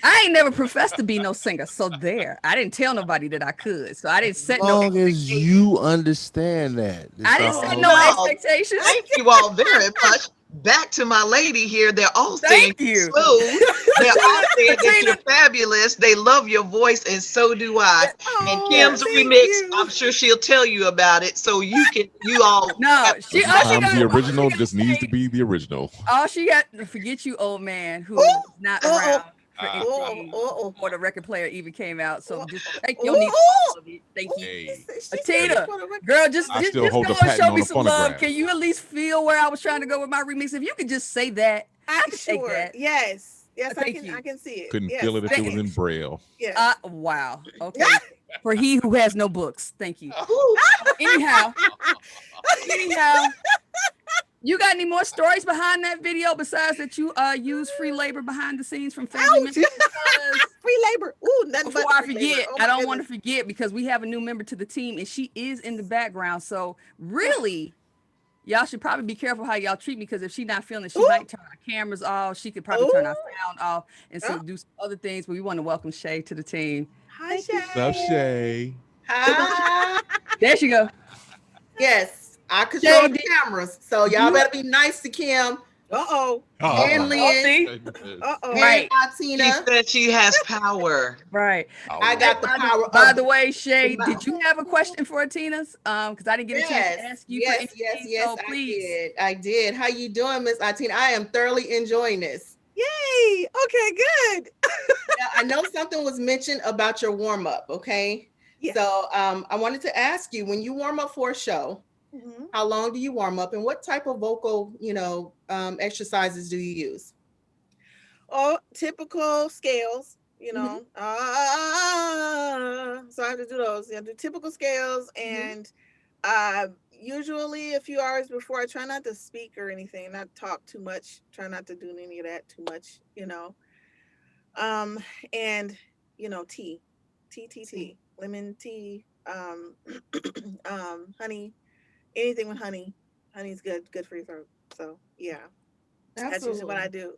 [SPEAKER 1] I ain't never professed to be no singer, so there. I didn't tell nobody that I could, so I didn't set no
[SPEAKER 5] Long as
[SPEAKER 1] expectations.
[SPEAKER 5] you understand that.
[SPEAKER 1] I
[SPEAKER 5] It's
[SPEAKER 1] didn't set
[SPEAKER 5] all
[SPEAKER 1] no
[SPEAKER 5] good.
[SPEAKER 6] Well,
[SPEAKER 1] expectations.
[SPEAKER 6] thank you all very much. Back to my lady here. They're all saying
[SPEAKER 1] Thank you,
[SPEAKER 6] smooth. They're all saying that
[SPEAKER 1] Atina.
[SPEAKER 6] you're fabulous. They love your voice, and so do I. And
[SPEAKER 3] Oh,
[SPEAKER 6] Kim's
[SPEAKER 1] Yes.
[SPEAKER 3] thank
[SPEAKER 6] remix,
[SPEAKER 3] you.
[SPEAKER 6] I'm sure she'll tell you about it. So you all
[SPEAKER 1] No,
[SPEAKER 6] have
[SPEAKER 1] she all she
[SPEAKER 2] Sometimes
[SPEAKER 1] got
[SPEAKER 2] the
[SPEAKER 1] all she
[SPEAKER 2] original
[SPEAKER 1] got to
[SPEAKER 2] just needs to
[SPEAKER 1] say,
[SPEAKER 2] be the original.
[SPEAKER 1] all she got to forget you, old man,
[SPEAKER 3] Ooh,
[SPEAKER 1] who was not
[SPEAKER 3] uh-oh.
[SPEAKER 1] around for
[SPEAKER 3] Oh,
[SPEAKER 1] anything
[SPEAKER 3] oh,
[SPEAKER 1] before the record player even came out. So
[SPEAKER 3] oh.
[SPEAKER 1] just take your needle
[SPEAKER 3] Oh,
[SPEAKER 1] off of it. Thank you.
[SPEAKER 2] Hey,
[SPEAKER 3] she said
[SPEAKER 2] hey,
[SPEAKER 1] Atina,
[SPEAKER 3] before the record.
[SPEAKER 1] girl, just,
[SPEAKER 2] I
[SPEAKER 1] just
[SPEAKER 2] still
[SPEAKER 1] just
[SPEAKER 2] hold
[SPEAKER 1] go
[SPEAKER 2] the
[SPEAKER 1] and
[SPEAKER 2] patent
[SPEAKER 1] show
[SPEAKER 2] on
[SPEAKER 1] me
[SPEAKER 2] the
[SPEAKER 1] some love.
[SPEAKER 2] phonograph.
[SPEAKER 1] Can you at least feel where I was trying to go with my remix? If you could just say that, I
[SPEAKER 3] I'm
[SPEAKER 1] could take
[SPEAKER 3] sure.
[SPEAKER 1] that.
[SPEAKER 3] Yes. Yes, I
[SPEAKER 1] Thank
[SPEAKER 3] can. I
[SPEAKER 1] you.
[SPEAKER 3] can see it.
[SPEAKER 2] Couldn't
[SPEAKER 3] Yes.
[SPEAKER 2] feel it if it was in braille.
[SPEAKER 3] Yes.
[SPEAKER 1] Wow. Okay. For he who has no books. Thank you.
[SPEAKER 6] Ooh,
[SPEAKER 1] Anyhow, anyhow, you got any more stories behind that video besides that you use free labor behind the scenes from family
[SPEAKER 3] Ouch.
[SPEAKER 1] members? Because
[SPEAKER 3] Free labor. Ooh, nothing
[SPEAKER 1] before
[SPEAKER 3] but
[SPEAKER 1] I
[SPEAKER 3] free labor.
[SPEAKER 1] forget,
[SPEAKER 3] Oh
[SPEAKER 1] I
[SPEAKER 3] my
[SPEAKER 1] don't want to
[SPEAKER 3] goodness.
[SPEAKER 1] forget because we have a new member to the team and she is in the background. So really, y'all should probably be careful how y'all treat me because if she's not feeling it, she
[SPEAKER 3] Ooh,
[SPEAKER 1] might turn our cameras off. She could probably
[SPEAKER 3] ooh.
[SPEAKER 1] turn our sound off and so
[SPEAKER 3] Oh,
[SPEAKER 1] do some other things. But we want to welcome Shay to the team.
[SPEAKER 3] hi,
[SPEAKER 1] Thank you.
[SPEAKER 2] What's up,
[SPEAKER 3] Shay.
[SPEAKER 2] Shay?
[SPEAKER 9] Hi.
[SPEAKER 1] There she go.
[SPEAKER 9] Yes, I
[SPEAKER 1] Shay,
[SPEAKER 9] control the cameras. So
[SPEAKER 1] do
[SPEAKER 9] y'all
[SPEAKER 1] you
[SPEAKER 9] better be nice to Kim
[SPEAKER 3] Uh-oh.
[SPEAKER 9] and
[SPEAKER 2] Oh,
[SPEAKER 1] oh
[SPEAKER 9] Lynn
[SPEAKER 1] see?
[SPEAKER 3] Uh-oh.
[SPEAKER 9] and
[SPEAKER 1] Right.
[SPEAKER 6] she
[SPEAKER 9] Atina.
[SPEAKER 6] said she has power.
[SPEAKER 1] Right.
[SPEAKER 9] I
[SPEAKER 2] oh.
[SPEAKER 1] Hey,
[SPEAKER 9] got the power
[SPEAKER 1] by
[SPEAKER 9] of
[SPEAKER 1] the way,
[SPEAKER 9] the
[SPEAKER 1] Shay, did
[SPEAKER 9] mouth.
[SPEAKER 1] you have a question for Atina's? Because I didn't get a chance to
[SPEAKER 9] Yes,
[SPEAKER 1] ask you for
[SPEAKER 9] yes, yes,
[SPEAKER 1] anything.
[SPEAKER 9] yes,
[SPEAKER 1] So
[SPEAKER 9] I
[SPEAKER 1] please.
[SPEAKER 9] did. I did. How you doing, Miss Atina? I am thoroughly enjoying this.
[SPEAKER 3] Yay. Okay, good.
[SPEAKER 9] Now, I know something was mentioned about your warm up, okay?
[SPEAKER 3] Yes.
[SPEAKER 9] So I wanted to ask you, when you warm up for a show,
[SPEAKER 3] Mm-hmm.
[SPEAKER 9] how long do you warm up and what type of vocal, exercises do you use?
[SPEAKER 3] Oh, typical scales,
[SPEAKER 9] Mhm,
[SPEAKER 3] So I have to do those. Yeah, do typical scales
[SPEAKER 9] mhm.
[SPEAKER 3] and usually a few hours before. I try not to speak or anything, not talk too much, try not to do any of that too much. Um, and tea,
[SPEAKER 9] See.
[SPEAKER 3] lemon tea, honey, anything with honey. Honey's good for your throat. So yeah, that's usually what I
[SPEAKER 9] Absolutely.
[SPEAKER 3] do.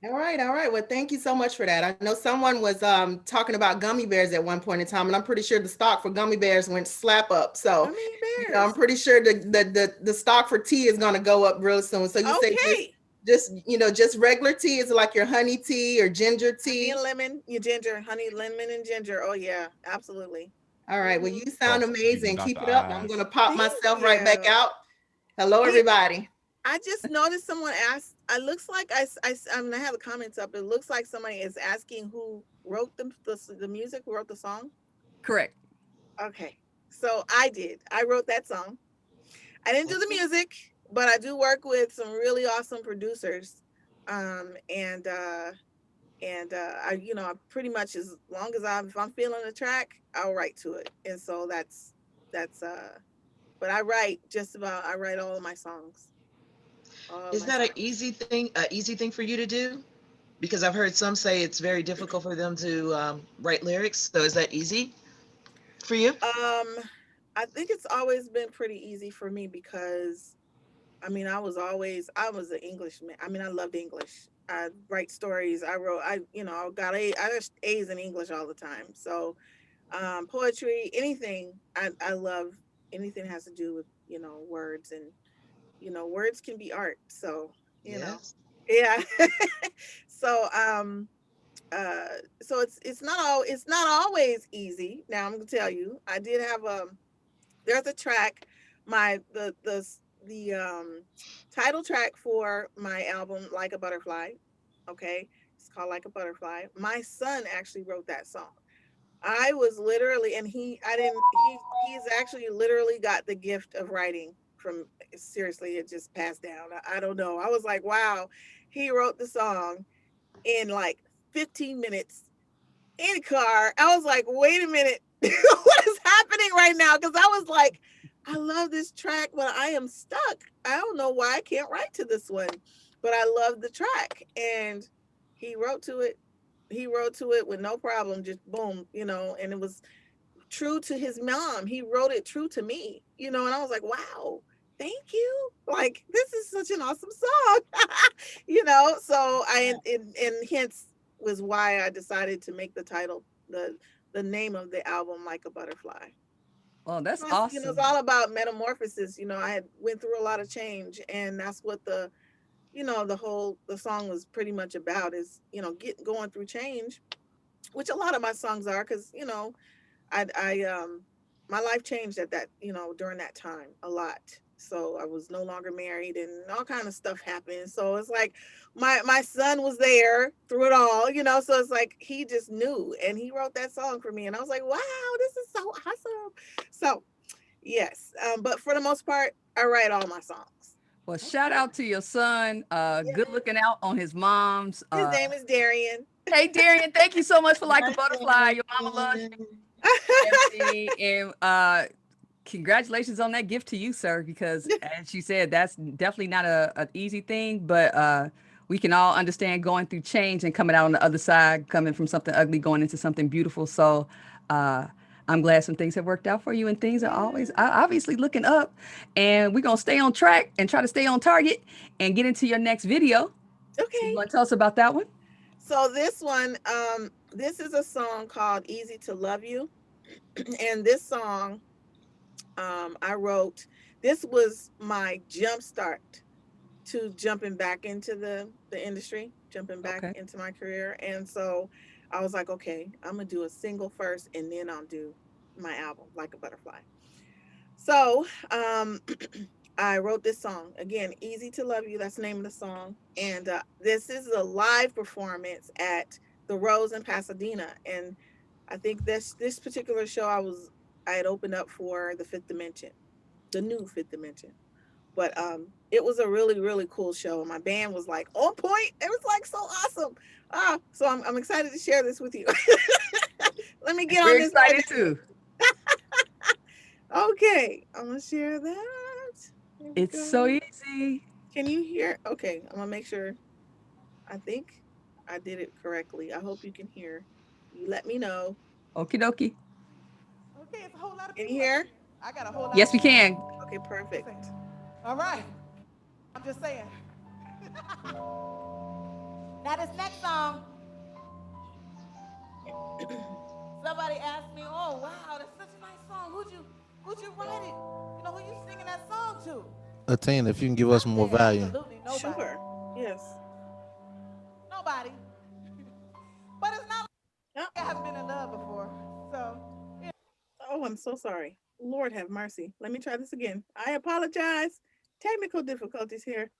[SPEAKER 9] All right, all right. Well, thank you so much for that. I know someone was talking about gummy bears at one point in time, and I'm pretty sure the stock for gummy bears went slap up. So,
[SPEAKER 3] Gummy
[SPEAKER 9] I'm
[SPEAKER 3] bears.
[SPEAKER 9] pretty sure the stock for tea is going to go up real soon. So you say
[SPEAKER 3] Okay.
[SPEAKER 9] just regular tea is like your honey tea or ginger
[SPEAKER 3] Honey and
[SPEAKER 9] tea.
[SPEAKER 3] lemon, your ginger, honey, lemon, and ginger. Oh yeah, absolutely.
[SPEAKER 9] All right. Well,
[SPEAKER 3] Hmm.
[SPEAKER 9] you sound
[SPEAKER 2] Frosted
[SPEAKER 9] amazing.
[SPEAKER 2] sweetened
[SPEAKER 9] Keep
[SPEAKER 2] Dr.
[SPEAKER 9] it up. I'm going to
[SPEAKER 2] Ice.
[SPEAKER 9] pop
[SPEAKER 3] Thank
[SPEAKER 9] myself right back
[SPEAKER 3] you.
[SPEAKER 9] out. Hello,
[SPEAKER 3] Hey,
[SPEAKER 9] everybody.
[SPEAKER 3] I just noticed someone asked. It looks like I mean, I have the comments up. It looks like somebody is asking who wrote the music, who wrote the song.
[SPEAKER 1] Correct.
[SPEAKER 3] Okay, so I did. I wrote that song. I didn't do the
[SPEAKER 9] Excellent.
[SPEAKER 3] music, but I do work with some really awesome producers. And I I pretty much, as long as if I'm feeling a track, I'll write to it. And so that's but I write all of my songs, all of
[SPEAKER 6] Is
[SPEAKER 3] my
[SPEAKER 6] that an
[SPEAKER 3] songs.
[SPEAKER 6] easy thing for you to do? Because I've heard some say it's very difficult for them to write lyrics. So is that easy for you?
[SPEAKER 3] um I think it's always been pretty easy for me because I mean, I was an Englishman. I mean, I loved English. I write stories. I got I got A's in English all the time. So, poetry, anything, I love anything that has to do with, words, and, words can be art. So,
[SPEAKER 6] Yes.
[SPEAKER 3] yeah. so, it's not always easy. Now I'm gonna tell you, I did have there's a track, my the title track for my album Like a Butterfly. Okay, it's called Like a Butterfly. My son actually wrote that song. I was literally, and he I didn't he's actually literally got the gift of writing from, seriously, it just passed down. I don't know, I was like, wow, he wrote the song in like 15 minutes in car. I was like, wait a minute, what is happening right now? Because I was like, I love this track, but I am stuck. I don't know why I can't write to this one, but I love the track. And he wrote to it. He wrote to it with no problem, just boom, and it was true to his mom. He wrote it true to me, you know, and I was like, wow, thank you. Like, this is such an awesome song, you know. So and hence was why I decided to make the title, the name of the album, Like a Butterfly.
[SPEAKER 1] Oh, that's
[SPEAKER 3] Plus, you know, it's
[SPEAKER 1] awesome.
[SPEAKER 3] all about metamorphosis. You know, I had went through a lot of change, and that's what you know, the song was pretty much about, is, you know, going through change, which a lot of my songs are, because, you know, I my life changed at that, you know, during that time a lot. So I was no longer married and all kind of stuff happened. So it's like my son was there through it all, you know. So it's like he just knew, and he wrote that song for me, and I was like, wow, this is so awesome. So yes, but for the most part, I write all my songs.
[SPEAKER 1] Well, shout out to your son.
[SPEAKER 3] Yeah.
[SPEAKER 1] Good looking out on his mom's.
[SPEAKER 3] His name is Darian.
[SPEAKER 1] Hey, Darian, thank you so much for Like a
[SPEAKER 6] Nice
[SPEAKER 1] Butterfly. Your mama loves
[SPEAKER 6] one.
[SPEAKER 1] you and everything. And congratulations on that gift to you, sir, because as you said, that's definitely not an easy thing, but we can all understand going through change and coming out on the other side, coming from something ugly, going into something beautiful. So uh, I'm glad some things have worked out for you, and things are always obviously looking up. And we're going to stay on track and try to stay on target and get into your next video. So you
[SPEAKER 3] Okay.
[SPEAKER 1] want to tell us about that one?
[SPEAKER 3] So this one, this is a song called Easy to Love You. And this song, I wrote, this was my jump start to jumping back into the industry, jumping back
[SPEAKER 1] Okay.
[SPEAKER 3] into my career. And so I was like, okay, I'm gonna do a single first, and then I'll do my album, Like a Butterfly. So I wrote this song again, Easy to Love You. That's the name of the song. And this is a live performance at the Rose in Pasadena. And I think this particular show, I had opened up for the Fifth Dimension, the new Fifth Dimension. But it was a really, really cool show. And my band was like on point. It was like so awesome. So I'm excited to share this with you. Let me get on
[SPEAKER 1] We're
[SPEAKER 3] this right
[SPEAKER 1] excited too.
[SPEAKER 3] now. Okay, I'm gonna share that. Here we
[SPEAKER 1] It's so
[SPEAKER 3] go.
[SPEAKER 1] easy.
[SPEAKER 3] Can you hear? Okay, I'm gonna make sure. I think I did it correctly. I hope you can hear. You let me know.
[SPEAKER 1] Okie dokie.
[SPEAKER 9] Okay, it's a whole lot of
[SPEAKER 3] Can you
[SPEAKER 9] people up in
[SPEAKER 3] hear?
[SPEAKER 9] here. I got a whole lot of
[SPEAKER 1] Yes, we
[SPEAKER 9] people.
[SPEAKER 1] can.
[SPEAKER 3] Okay, perfect.
[SPEAKER 9] All right. I'm just saying. Now this next song, somebody asked me, "Oh wow, that's such a nice song. Who'd you write it? You know who you singing that song to?"
[SPEAKER 5] Athena, if you can give
[SPEAKER 9] I
[SPEAKER 5] us more
[SPEAKER 9] said,
[SPEAKER 5] value.
[SPEAKER 9] absolutely nobody.
[SPEAKER 3] Sure. Yes.
[SPEAKER 9] Nobody. But it's not
[SPEAKER 3] Oh,
[SPEAKER 9] like I haven't been in love before. So
[SPEAKER 3] oh, I'm so sorry. Lord have mercy. Let me try this again. I apologize. Technical difficulties here.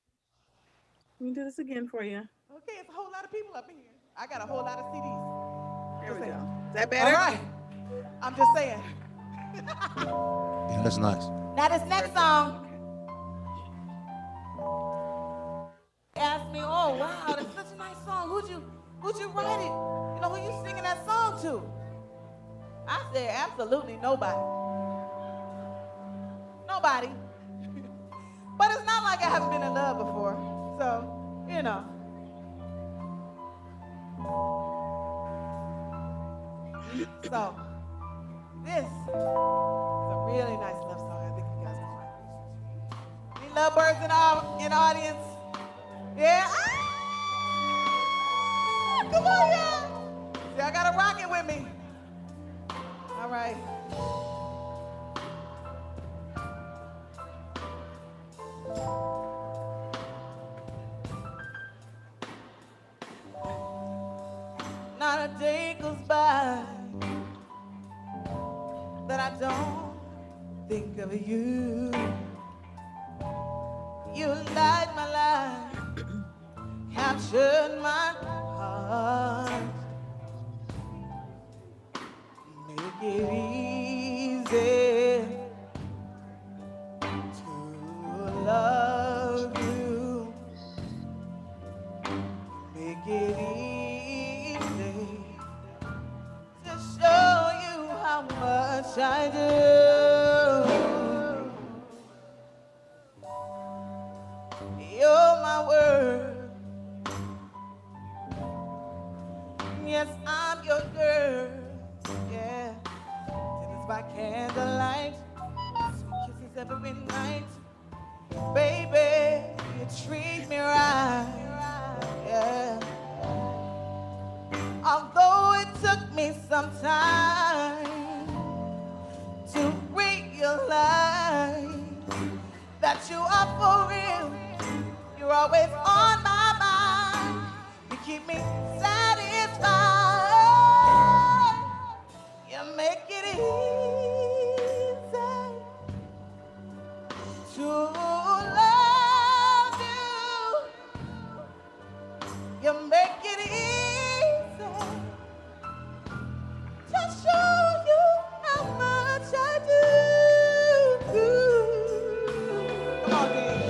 [SPEAKER 3] Let me do this again for you.
[SPEAKER 9] okay, it's a whole lot of people up in here. I got a whole lot of CDs.
[SPEAKER 3] There
[SPEAKER 9] Just
[SPEAKER 3] we
[SPEAKER 9] saying.
[SPEAKER 3] go. Is that
[SPEAKER 9] All
[SPEAKER 3] better?
[SPEAKER 9] right. I'm just saying.
[SPEAKER 5] Yeah, that's nice.
[SPEAKER 9] Now this next
[SPEAKER 3] Perfect.
[SPEAKER 9] song
[SPEAKER 3] Okay.
[SPEAKER 9] asked me, "Oh wow, that's such a nice song. Who'd you write it? You know who you singing that song to?" I said, absolutely nobody. Nobody. But it's not like I haven't been in love before. So, you know. So, this is a really nice love song. I think you guys will find it. Any lovebirds in the audience? Yeah? Come on, yeah. See, I got to rock it with me. All right. Not a day goes by that I don't think of you. You light my life, captured my heart. Make it easy to love you. Make it easy to show you how much I do. You're my word. Yes, I'm your girl. Yeah. by candlelight, sweet kisses every night. Baby, you treat me right, yeah. Although it took me some time to realize that you are for real, you're always on my mind. You keep me satisfied. You make it easy to love you. You make it easy to show you how much I do. Come on, Dee.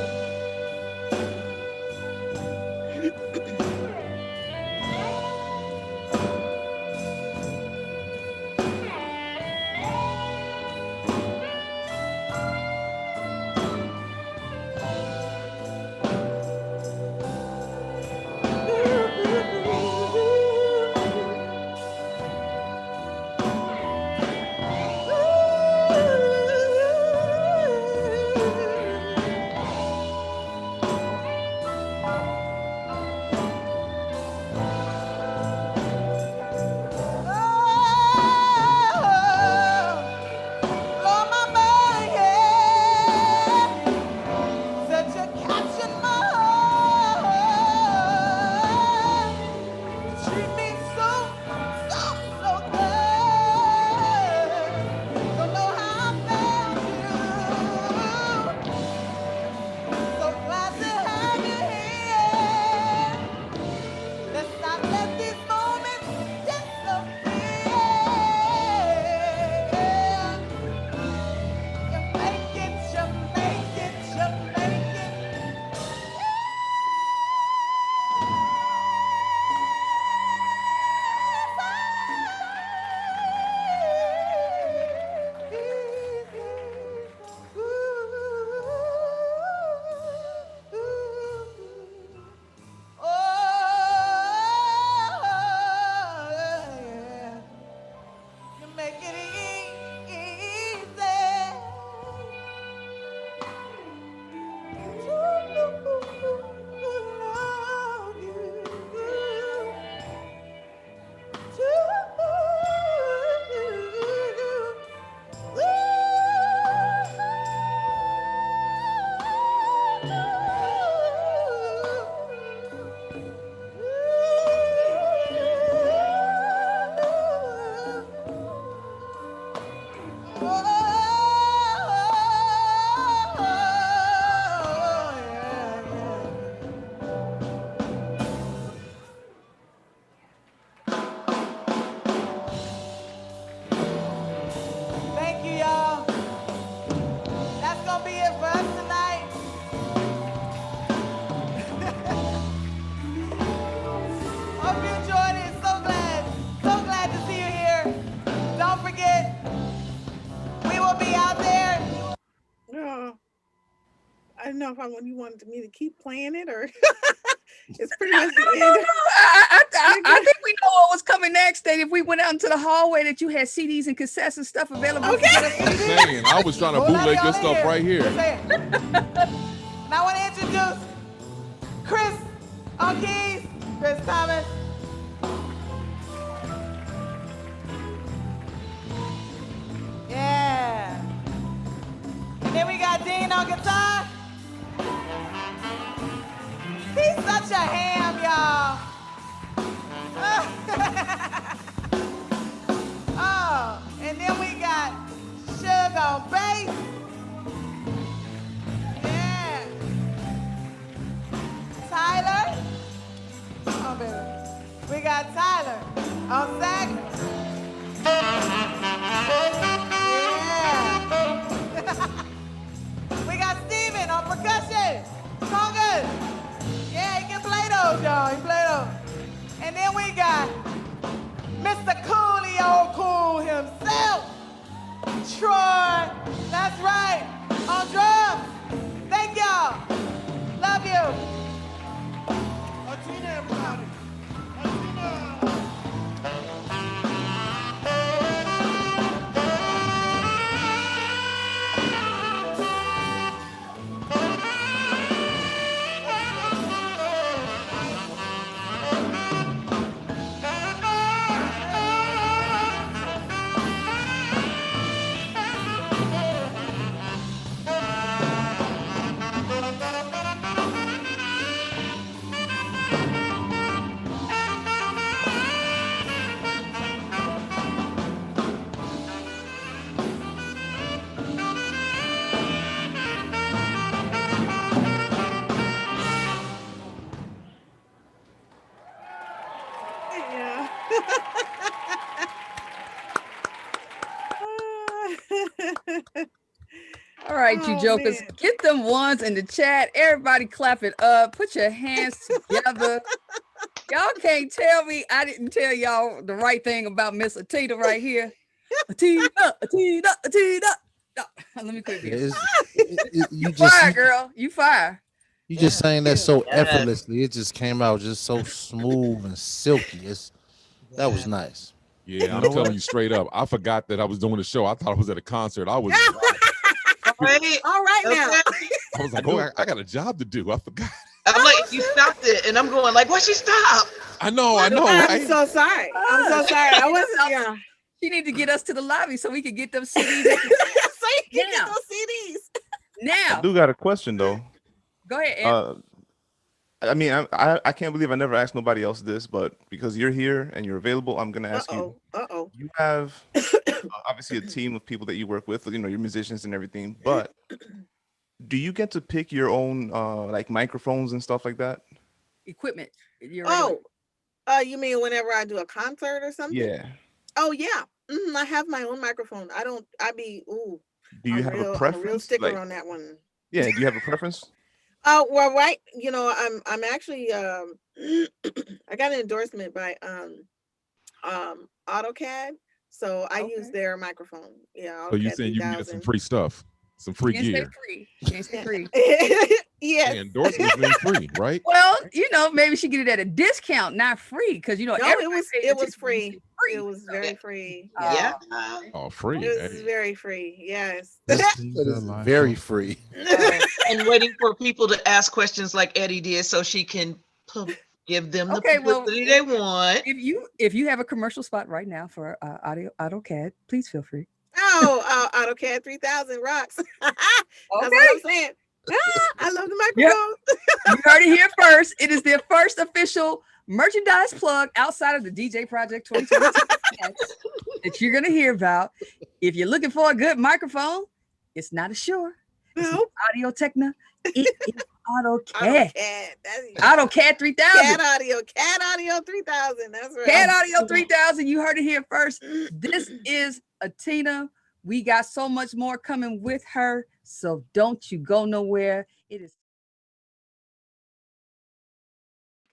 [SPEAKER 9] Thank you, y'all. That's gonna be it for us tonight. Hope you enjoyed it. So glad to see you here. Don't forget, we will be out there.
[SPEAKER 3] Oh, I don't know if you wanted me to keep playing it or it's pretty much the
[SPEAKER 1] No,
[SPEAKER 3] end.
[SPEAKER 1] I think we know what was coming next. That if we went out into the hallway, that you had CDs and cassettes and stuff available.
[SPEAKER 3] Okay.
[SPEAKER 2] I'm saying, I was trying to
[SPEAKER 9] Whole lot of
[SPEAKER 2] bootleg
[SPEAKER 9] y'all
[SPEAKER 2] your
[SPEAKER 9] in
[SPEAKER 2] stuff
[SPEAKER 9] here.
[SPEAKER 2] right here.
[SPEAKER 9] Just saying. And I want to introduce Chris on keys, Chris Thomas. Yeah. And then we got Dean on guitar. He's such a ham, y'all. Oh, and then we got Suge on bass. Yeah. Tyler. Oh, baby. We got Tyler on sax. Yeah. We got Steven on percussion. Congas. Yeah, he can play those, y'all. He play those. And then we got Mr. Coolio Cool himself, Troy. That's right, on drums. Thank y'all. Love you. Latina, everybody. Latina.
[SPEAKER 1] All right, you
[SPEAKER 3] Oh,
[SPEAKER 1] jokers,
[SPEAKER 3] man.
[SPEAKER 1] get them ones in the chat. Everybody clap it up. Put your hands together. Y'all can't tell me I didn't tell y'all the right thing about Miss Atita right here. Atita, Atita, Atita. No, let me quit
[SPEAKER 5] Yeah,
[SPEAKER 1] being.
[SPEAKER 5] you just
[SPEAKER 1] Fire, girl. You fire.
[SPEAKER 5] you
[SPEAKER 3] Thank
[SPEAKER 5] just saying that
[SPEAKER 3] you.
[SPEAKER 5] so
[SPEAKER 6] Yes.
[SPEAKER 5] effortlessly. It just came out just so smooth and silky. That was
[SPEAKER 6] Yes.
[SPEAKER 5] nice.
[SPEAKER 2] Yeah,
[SPEAKER 5] You
[SPEAKER 2] I'm
[SPEAKER 5] know
[SPEAKER 2] telling
[SPEAKER 5] what?
[SPEAKER 2] you straight up. I forgot that I was doing a show. I thought I was at a concert. I was
[SPEAKER 6] All right.
[SPEAKER 3] All right now.
[SPEAKER 6] Okay.
[SPEAKER 2] I was like, oh, I got a job to do. I forgot.
[SPEAKER 6] I'm like, you stopped it, and I'm going like, why she stop?
[SPEAKER 2] I know,
[SPEAKER 3] I'm
[SPEAKER 2] right?
[SPEAKER 3] so sorry. I'm so sorry. I wasn't. Yeah.
[SPEAKER 1] She need to get us to the lobby so we can get them CDs.
[SPEAKER 3] So you can get
[SPEAKER 1] Now.
[SPEAKER 3] those CDs.
[SPEAKER 7] I
[SPEAKER 1] Now,
[SPEAKER 7] do got a question though.
[SPEAKER 1] go ahead, Ed.
[SPEAKER 7] I mean, I can't believe I never asked nobody else this, but because you're here and you're available, I'm gonna ask you.
[SPEAKER 3] Uh-oh.
[SPEAKER 7] You have obviously a team of people that you work with, you know, your musicians and everything, but do you get to pick your own like microphones and stuff like that?
[SPEAKER 1] Equipment. You're regular.
[SPEAKER 3] You mean whenever I do a concert or something?
[SPEAKER 7] Yeah.
[SPEAKER 3] Oh yeah. I have my own microphone.
[SPEAKER 7] Do you
[SPEAKER 3] I'm
[SPEAKER 7] have a
[SPEAKER 3] real
[SPEAKER 7] preference?
[SPEAKER 3] sticker
[SPEAKER 7] Like,
[SPEAKER 3] on that one.
[SPEAKER 7] yeah, do you have a preference?
[SPEAKER 3] Well, right. I'm actually I got an endorsement by AutoCAD, so I use
[SPEAKER 1] Okay.
[SPEAKER 3] their microphone. Yeah,
[SPEAKER 2] So you
[SPEAKER 3] AutoCAD
[SPEAKER 2] saying you can get some
[SPEAKER 3] 3000.
[SPEAKER 2] free stuff, some free
[SPEAKER 1] She didn't say
[SPEAKER 2] gear.
[SPEAKER 1] free. She didn't say free.
[SPEAKER 3] Yes.
[SPEAKER 2] Hey, endorsements mean free, right?
[SPEAKER 1] Well, maybe she get it at a discount, not free, because
[SPEAKER 3] No,
[SPEAKER 1] everybody pays
[SPEAKER 3] it was
[SPEAKER 1] attention when you say
[SPEAKER 3] free.
[SPEAKER 1] free.
[SPEAKER 3] It was very free.
[SPEAKER 6] Yeah.
[SPEAKER 3] Yeah.
[SPEAKER 2] Oh,
[SPEAKER 3] It
[SPEAKER 2] free.
[SPEAKER 3] was
[SPEAKER 2] Hey.
[SPEAKER 3] very free. Yes.
[SPEAKER 5] That is very free.
[SPEAKER 6] And waiting for people to ask questions like Eddie did so she can give them the
[SPEAKER 1] Okay, well,
[SPEAKER 6] publicity they want.
[SPEAKER 1] if you have a commercial spot right now for AutoCAD, please feel free.
[SPEAKER 3] AutoCAD 3000 rocks. That's what
[SPEAKER 1] Okay.
[SPEAKER 3] I'm saying. I love the
[SPEAKER 1] Yep.
[SPEAKER 3] microphone.
[SPEAKER 1] You heard it here first. It is their first official merchandise plug outside of the DJ Project 2022 that you're going to hear about. If you're looking for a good microphone, it's not a Shure. It's not
[SPEAKER 3] Nope.
[SPEAKER 1] Audio Technica. It is AutoCAD.
[SPEAKER 3] That's
[SPEAKER 1] AutoCAD 3000.
[SPEAKER 3] CAD Audio 3000. That's right.
[SPEAKER 1] CAD Audio 3000. You heard it here first. This is Atina. We got so much more coming with her. So don't you go nowhere. It is.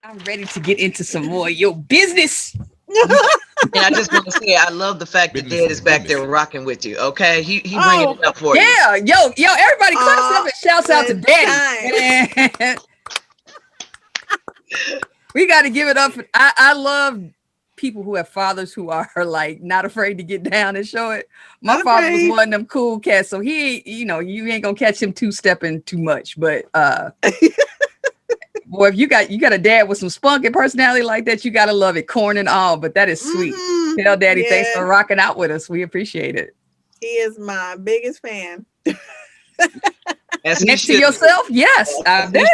[SPEAKER 1] I'm ready to get into some more of your business.
[SPEAKER 6] And I just want to say, I love the fact that
[SPEAKER 2] Business
[SPEAKER 6] Dad
[SPEAKER 2] is
[SPEAKER 6] is back there
[SPEAKER 2] business.
[SPEAKER 6] rocking with you. Okay, he bringing it up for you.
[SPEAKER 1] Yeah, yo, everybody claps up and shouts out to Daddy. We got to give it up. I love people who have fathers who are like not afraid to get down and show it. My father was one of them cool cats, so he, you ain't gonna catch him two-stepping too much. But boy, if you got a dad with some spunk and personality like that, you gotta love it, corn and all. But that is sweet. Tell Daddy thanks for rocking out with us. We appreciate it.
[SPEAKER 3] He is my biggest fan.
[SPEAKER 6] As
[SPEAKER 1] Next to yourself, yes, I bet.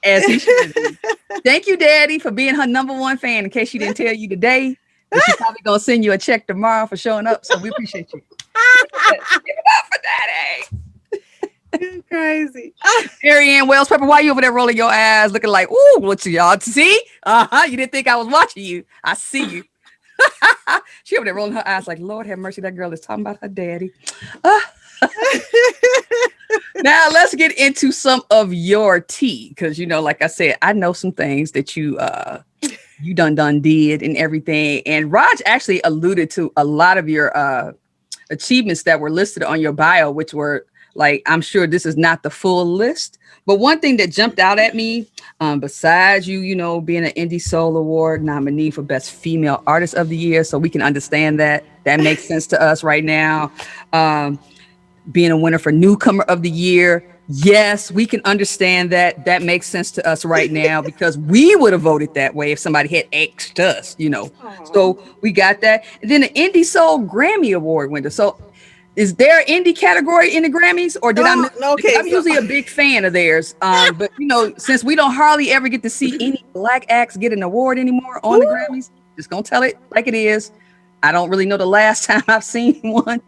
[SPEAKER 1] As he should be. Thank you, Daddy, for being her number one fan. In case she didn't tell you today, but she's probably gonna send you a check tomorrow for showing up. So we appreciate you. Give it up for Daddy.
[SPEAKER 3] You're crazy.
[SPEAKER 1] Marianne Wells Pepper, why you over there rolling your eyes, looking like, ooh, what y'all see? You didn't think I was watching you. I see you. She over there rolling her eyes like, Lord have mercy, that girl is talking about her daddy. Now let's get into some of your tea, because like I said, I know some things that you done did and everything. And Raj actually alluded to a lot of your achievements that were listed on your bio, which were like, I'm sure this is not the full list, but one thing that jumped out at me, besides you being an Indie Soul Award nominee for Best Female Artist of the Year, so we can understand that makes sense to us right now. Being a winner for Newcomer of the Year, yes, we can understand that makes sense to us right now, because we would have voted that way if somebody had asked us, So we got that. And then the Indie Soul Grammy Award winner. So is there an indie category in the Grammys, or did I miss?
[SPEAKER 3] Okay,
[SPEAKER 1] I'm usually a big fan of theirs, but since we don't hardly ever get to see any Black acts get an award anymore on the Grammys, just gonna tell it like it is. I don't really know the last time I've seen one.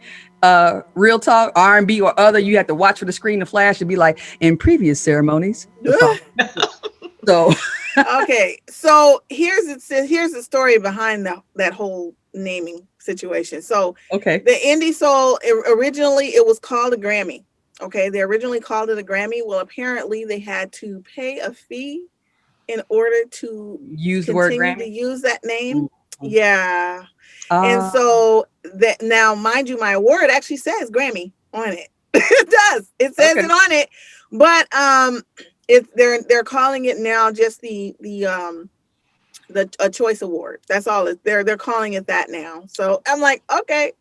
[SPEAKER 1] Real talk, R&B or other, you have to watch for the screen to flash and be like, in previous ceremonies. So
[SPEAKER 3] Okay, so here's the story behind that whole naming situation. So
[SPEAKER 1] Okay.
[SPEAKER 3] the Indie Soul, originally it was called a Grammy. Okay, they originally called it a Grammy. Well, apparently they had to pay a fee in order to
[SPEAKER 1] Use the word
[SPEAKER 3] continue to
[SPEAKER 1] Grammy.
[SPEAKER 3] use that name.
[SPEAKER 1] Mhm.
[SPEAKER 3] Yeah. And
[SPEAKER 1] Uh,
[SPEAKER 3] so that, now mind you, my award actually says Grammy on it. It does. It says
[SPEAKER 1] okay.
[SPEAKER 3] it on it. But it's they're calling it now just the a choice award. That's all it, they're calling it that now. So I'm like, okay.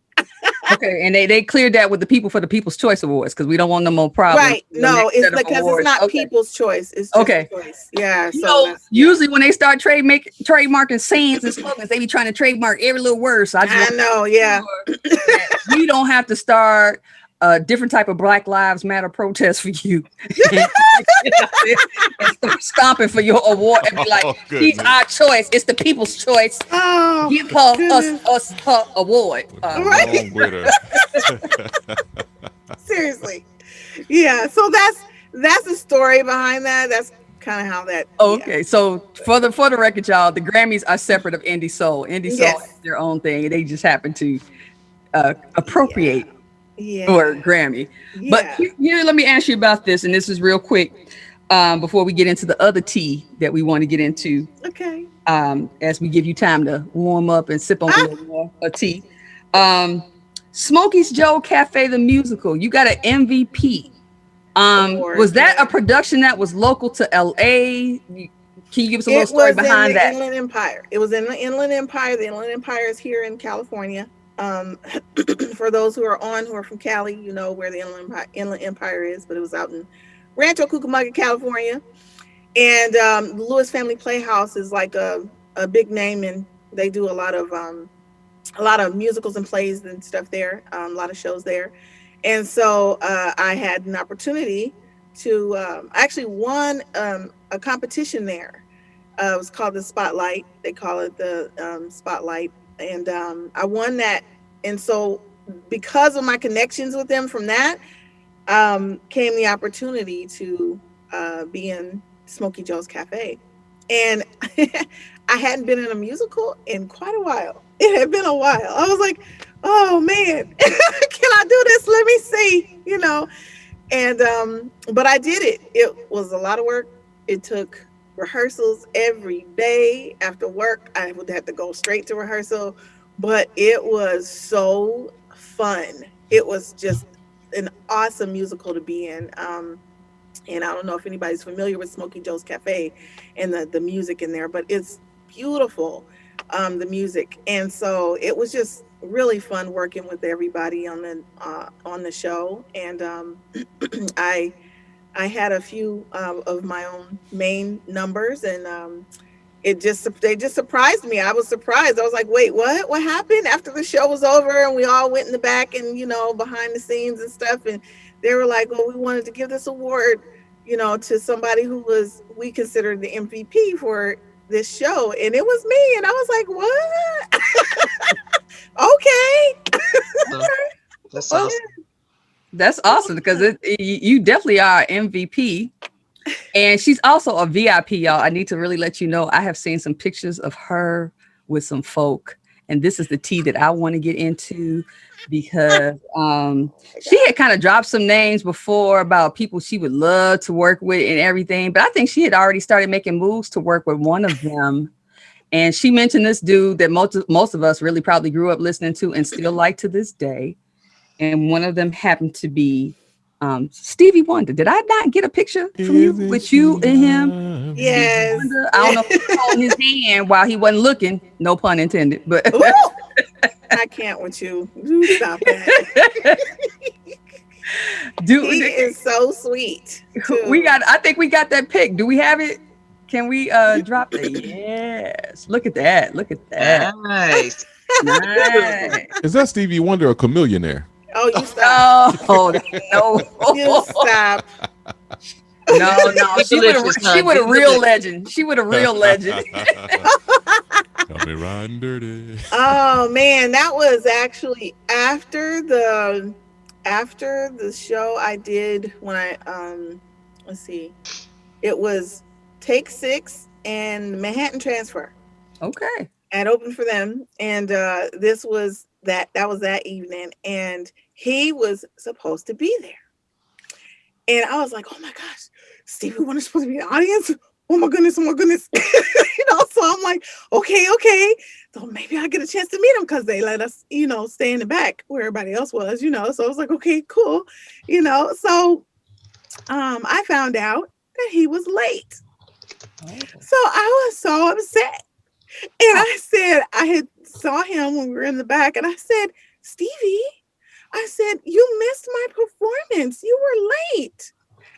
[SPEAKER 1] Okay, and they cleared that with the People for the People's Choice Awards because we don't want no more problems.
[SPEAKER 3] Right.
[SPEAKER 1] with the
[SPEAKER 3] No,
[SPEAKER 1] next
[SPEAKER 3] it's
[SPEAKER 1] set of
[SPEAKER 3] because it's
[SPEAKER 1] awards.
[SPEAKER 3] not
[SPEAKER 1] Okay,
[SPEAKER 3] people's choice. It's just
[SPEAKER 1] okay.
[SPEAKER 3] choice. Yeah.
[SPEAKER 1] You
[SPEAKER 3] So
[SPEAKER 1] know,
[SPEAKER 3] that's, yeah.
[SPEAKER 1] usually when they start trademarking sayings and slogans, they be trying to trademark every little word. So I just
[SPEAKER 3] I
[SPEAKER 1] want to
[SPEAKER 3] know,
[SPEAKER 1] make
[SPEAKER 3] yeah.
[SPEAKER 1] sure that we don't have to start a different type of Black Lives Matter protest for you and start stomping for your award and be like,
[SPEAKER 2] Oh
[SPEAKER 1] "She's
[SPEAKER 2] goodness.
[SPEAKER 1] our choice. It's the people's choice.
[SPEAKER 3] Oh
[SPEAKER 1] Give her
[SPEAKER 3] goodness.
[SPEAKER 1] us her award."
[SPEAKER 2] What is
[SPEAKER 3] Right.
[SPEAKER 2] wrong with her?
[SPEAKER 3] Seriously. Yeah. So that's the story behind that. That's kind of how that, yeah.
[SPEAKER 1] Okay, so for the record, y'all, the Grammys are separate of Indie Soul. Indie Soul
[SPEAKER 3] Yes.
[SPEAKER 1] has their own thing. They just happen to
[SPEAKER 3] Yeah.
[SPEAKER 1] appropriate for
[SPEAKER 3] Yeah.
[SPEAKER 1] Grammy. But
[SPEAKER 3] Yeah.
[SPEAKER 1] here, let me ask you about this, and this is real quick before we get into the other tea that we want to get into.
[SPEAKER 3] Okay.
[SPEAKER 1] As we give you time to warm up and sip on a
[SPEAKER 3] Ah,
[SPEAKER 1] little more tea. Um, Smokey's Joe Cafe the musical. You got an MVP.
[SPEAKER 3] award.
[SPEAKER 1] Was that a
[SPEAKER 3] Yeah.
[SPEAKER 1] production that was local to LA? Can you give us a little
[SPEAKER 3] It
[SPEAKER 1] story
[SPEAKER 3] was in
[SPEAKER 1] behind
[SPEAKER 3] the
[SPEAKER 1] that?
[SPEAKER 3] Inland Empire. It was in the Inland Empire. The Inland Empire is here in California. Um, for those who are from Cali, you know where the Inland Empire is, but it was out in Rancho Cucamonga, California. And the Lewis Family Playhouse is like a big name, and they do a lot of musicals and plays and stuff there, a lot of shows there. And so I had an opportunity to I actually won a competition there. It was called the Spotlight. They call it the Spotlight, and I won that. And so because of my connections with them from that, came the opportunity to be in Smokey Joe's Cafe. And I hadn't been in a musical in quite a while. It had been a while. I was like, oh man, can I do this? Let me see, you know. And but I did it. It was a lot of work. It took rehearsals every day after work. I would have to go straight to rehearsal, but it was so fun. It was just an awesome musical to be in. And I don't know if anybody's familiar with Smokey Joe's Cafe and the music in there, but it's beautiful, the music. And so it was just really fun working with everybody on the show. And I I had a few of my own main numbers, and it just they just surprised me. I was surprised. I was like, wait, what? What happened after the show was over and we all went in the back and behind the scenes and stuff, and they were like, well, we wanted to give this award, to somebody who was we considered the MVP for this show, and it was me, and I was like, what? Okay.
[SPEAKER 6] So that's
[SPEAKER 1] Well,
[SPEAKER 6] awesome.
[SPEAKER 1] that's awesome because you definitely are MVP. And she's also a VIP, y'all. I need to really let you know. I have seen some pictures of her with some folk, and this is the tea that I want to get into because she had kind of dropped some names before about people she would love to work with and everything. But I think she had already started making moves to work with one of them. And she mentioned this dude that most of us really probably grew up listening to and still like to this day. And one of them happened to be Stevie Wonder. Did I not get a picture from you
[SPEAKER 2] Isn't
[SPEAKER 1] with you
[SPEAKER 2] she
[SPEAKER 1] and him?
[SPEAKER 2] lovely?
[SPEAKER 1] Stevie
[SPEAKER 3] Yes.
[SPEAKER 1] Wonder. I don't know if he was holding his hand while he wasn't looking. No pun intended. But
[SPEAKER 3] Ooh, I can't with you. You stop that. He
[SPEAKER 1] dude,
[SPEAKER 3] is so sweet
[SPEAKER 1] we
[SPEAKER 3] too.
[SPEAKER 1] got. I think we got that pic. Do we have it? Can we drop that? Yes. Look at that. Look at that.
[SPEAKER 6] Nice.
[SPEAKER 1] Nice.
[SPEAKER 2] Is that Stevie Wonder or Chameleonaire?
[SPEAKER 3] Oh, you stop.
[SPEAKER 1] Oh no.
[SPEAKER 3] You stop.
[SPEAKER 1] No.
[SPEAKER 6] Get delicious,
[SPEAKER 1] She
[SPEAKER 6] hon.
[SPEAKER 1] would a
[SPEAKER 6] Get
[SPEAKER 1] real
[SPEAKER 6] delicious.
[SPEAKER 1] legend. She would a real legend.
[SPEAKER 2] Got me riding dirty.
[SPEAKER 3] Oh man, that was actually after the show I did when I let's see. It was Take 6 and Manhattan Transfer.
[SPEAKER 1] Okay.
[SPEAKER 3] I had opened for them, and this was that was that evening, and he was supposed to be there. And I was like, oh my gosh, Stevie Wonder's supposed to be in the audience. Oh my goodness, oh my goodness. So I'm like, okay. So maybe I get a chance to meet him because they let us, stay in the back where everybody else was, So I was like, okay, cool. So I found out that he was late.
[SPEAKER 1] Oh.
[SPEAKER 3] So I was so upset. And I said, I had saw him when we were in the back, and I said, Stevie, I said, you missed my performance. You were late.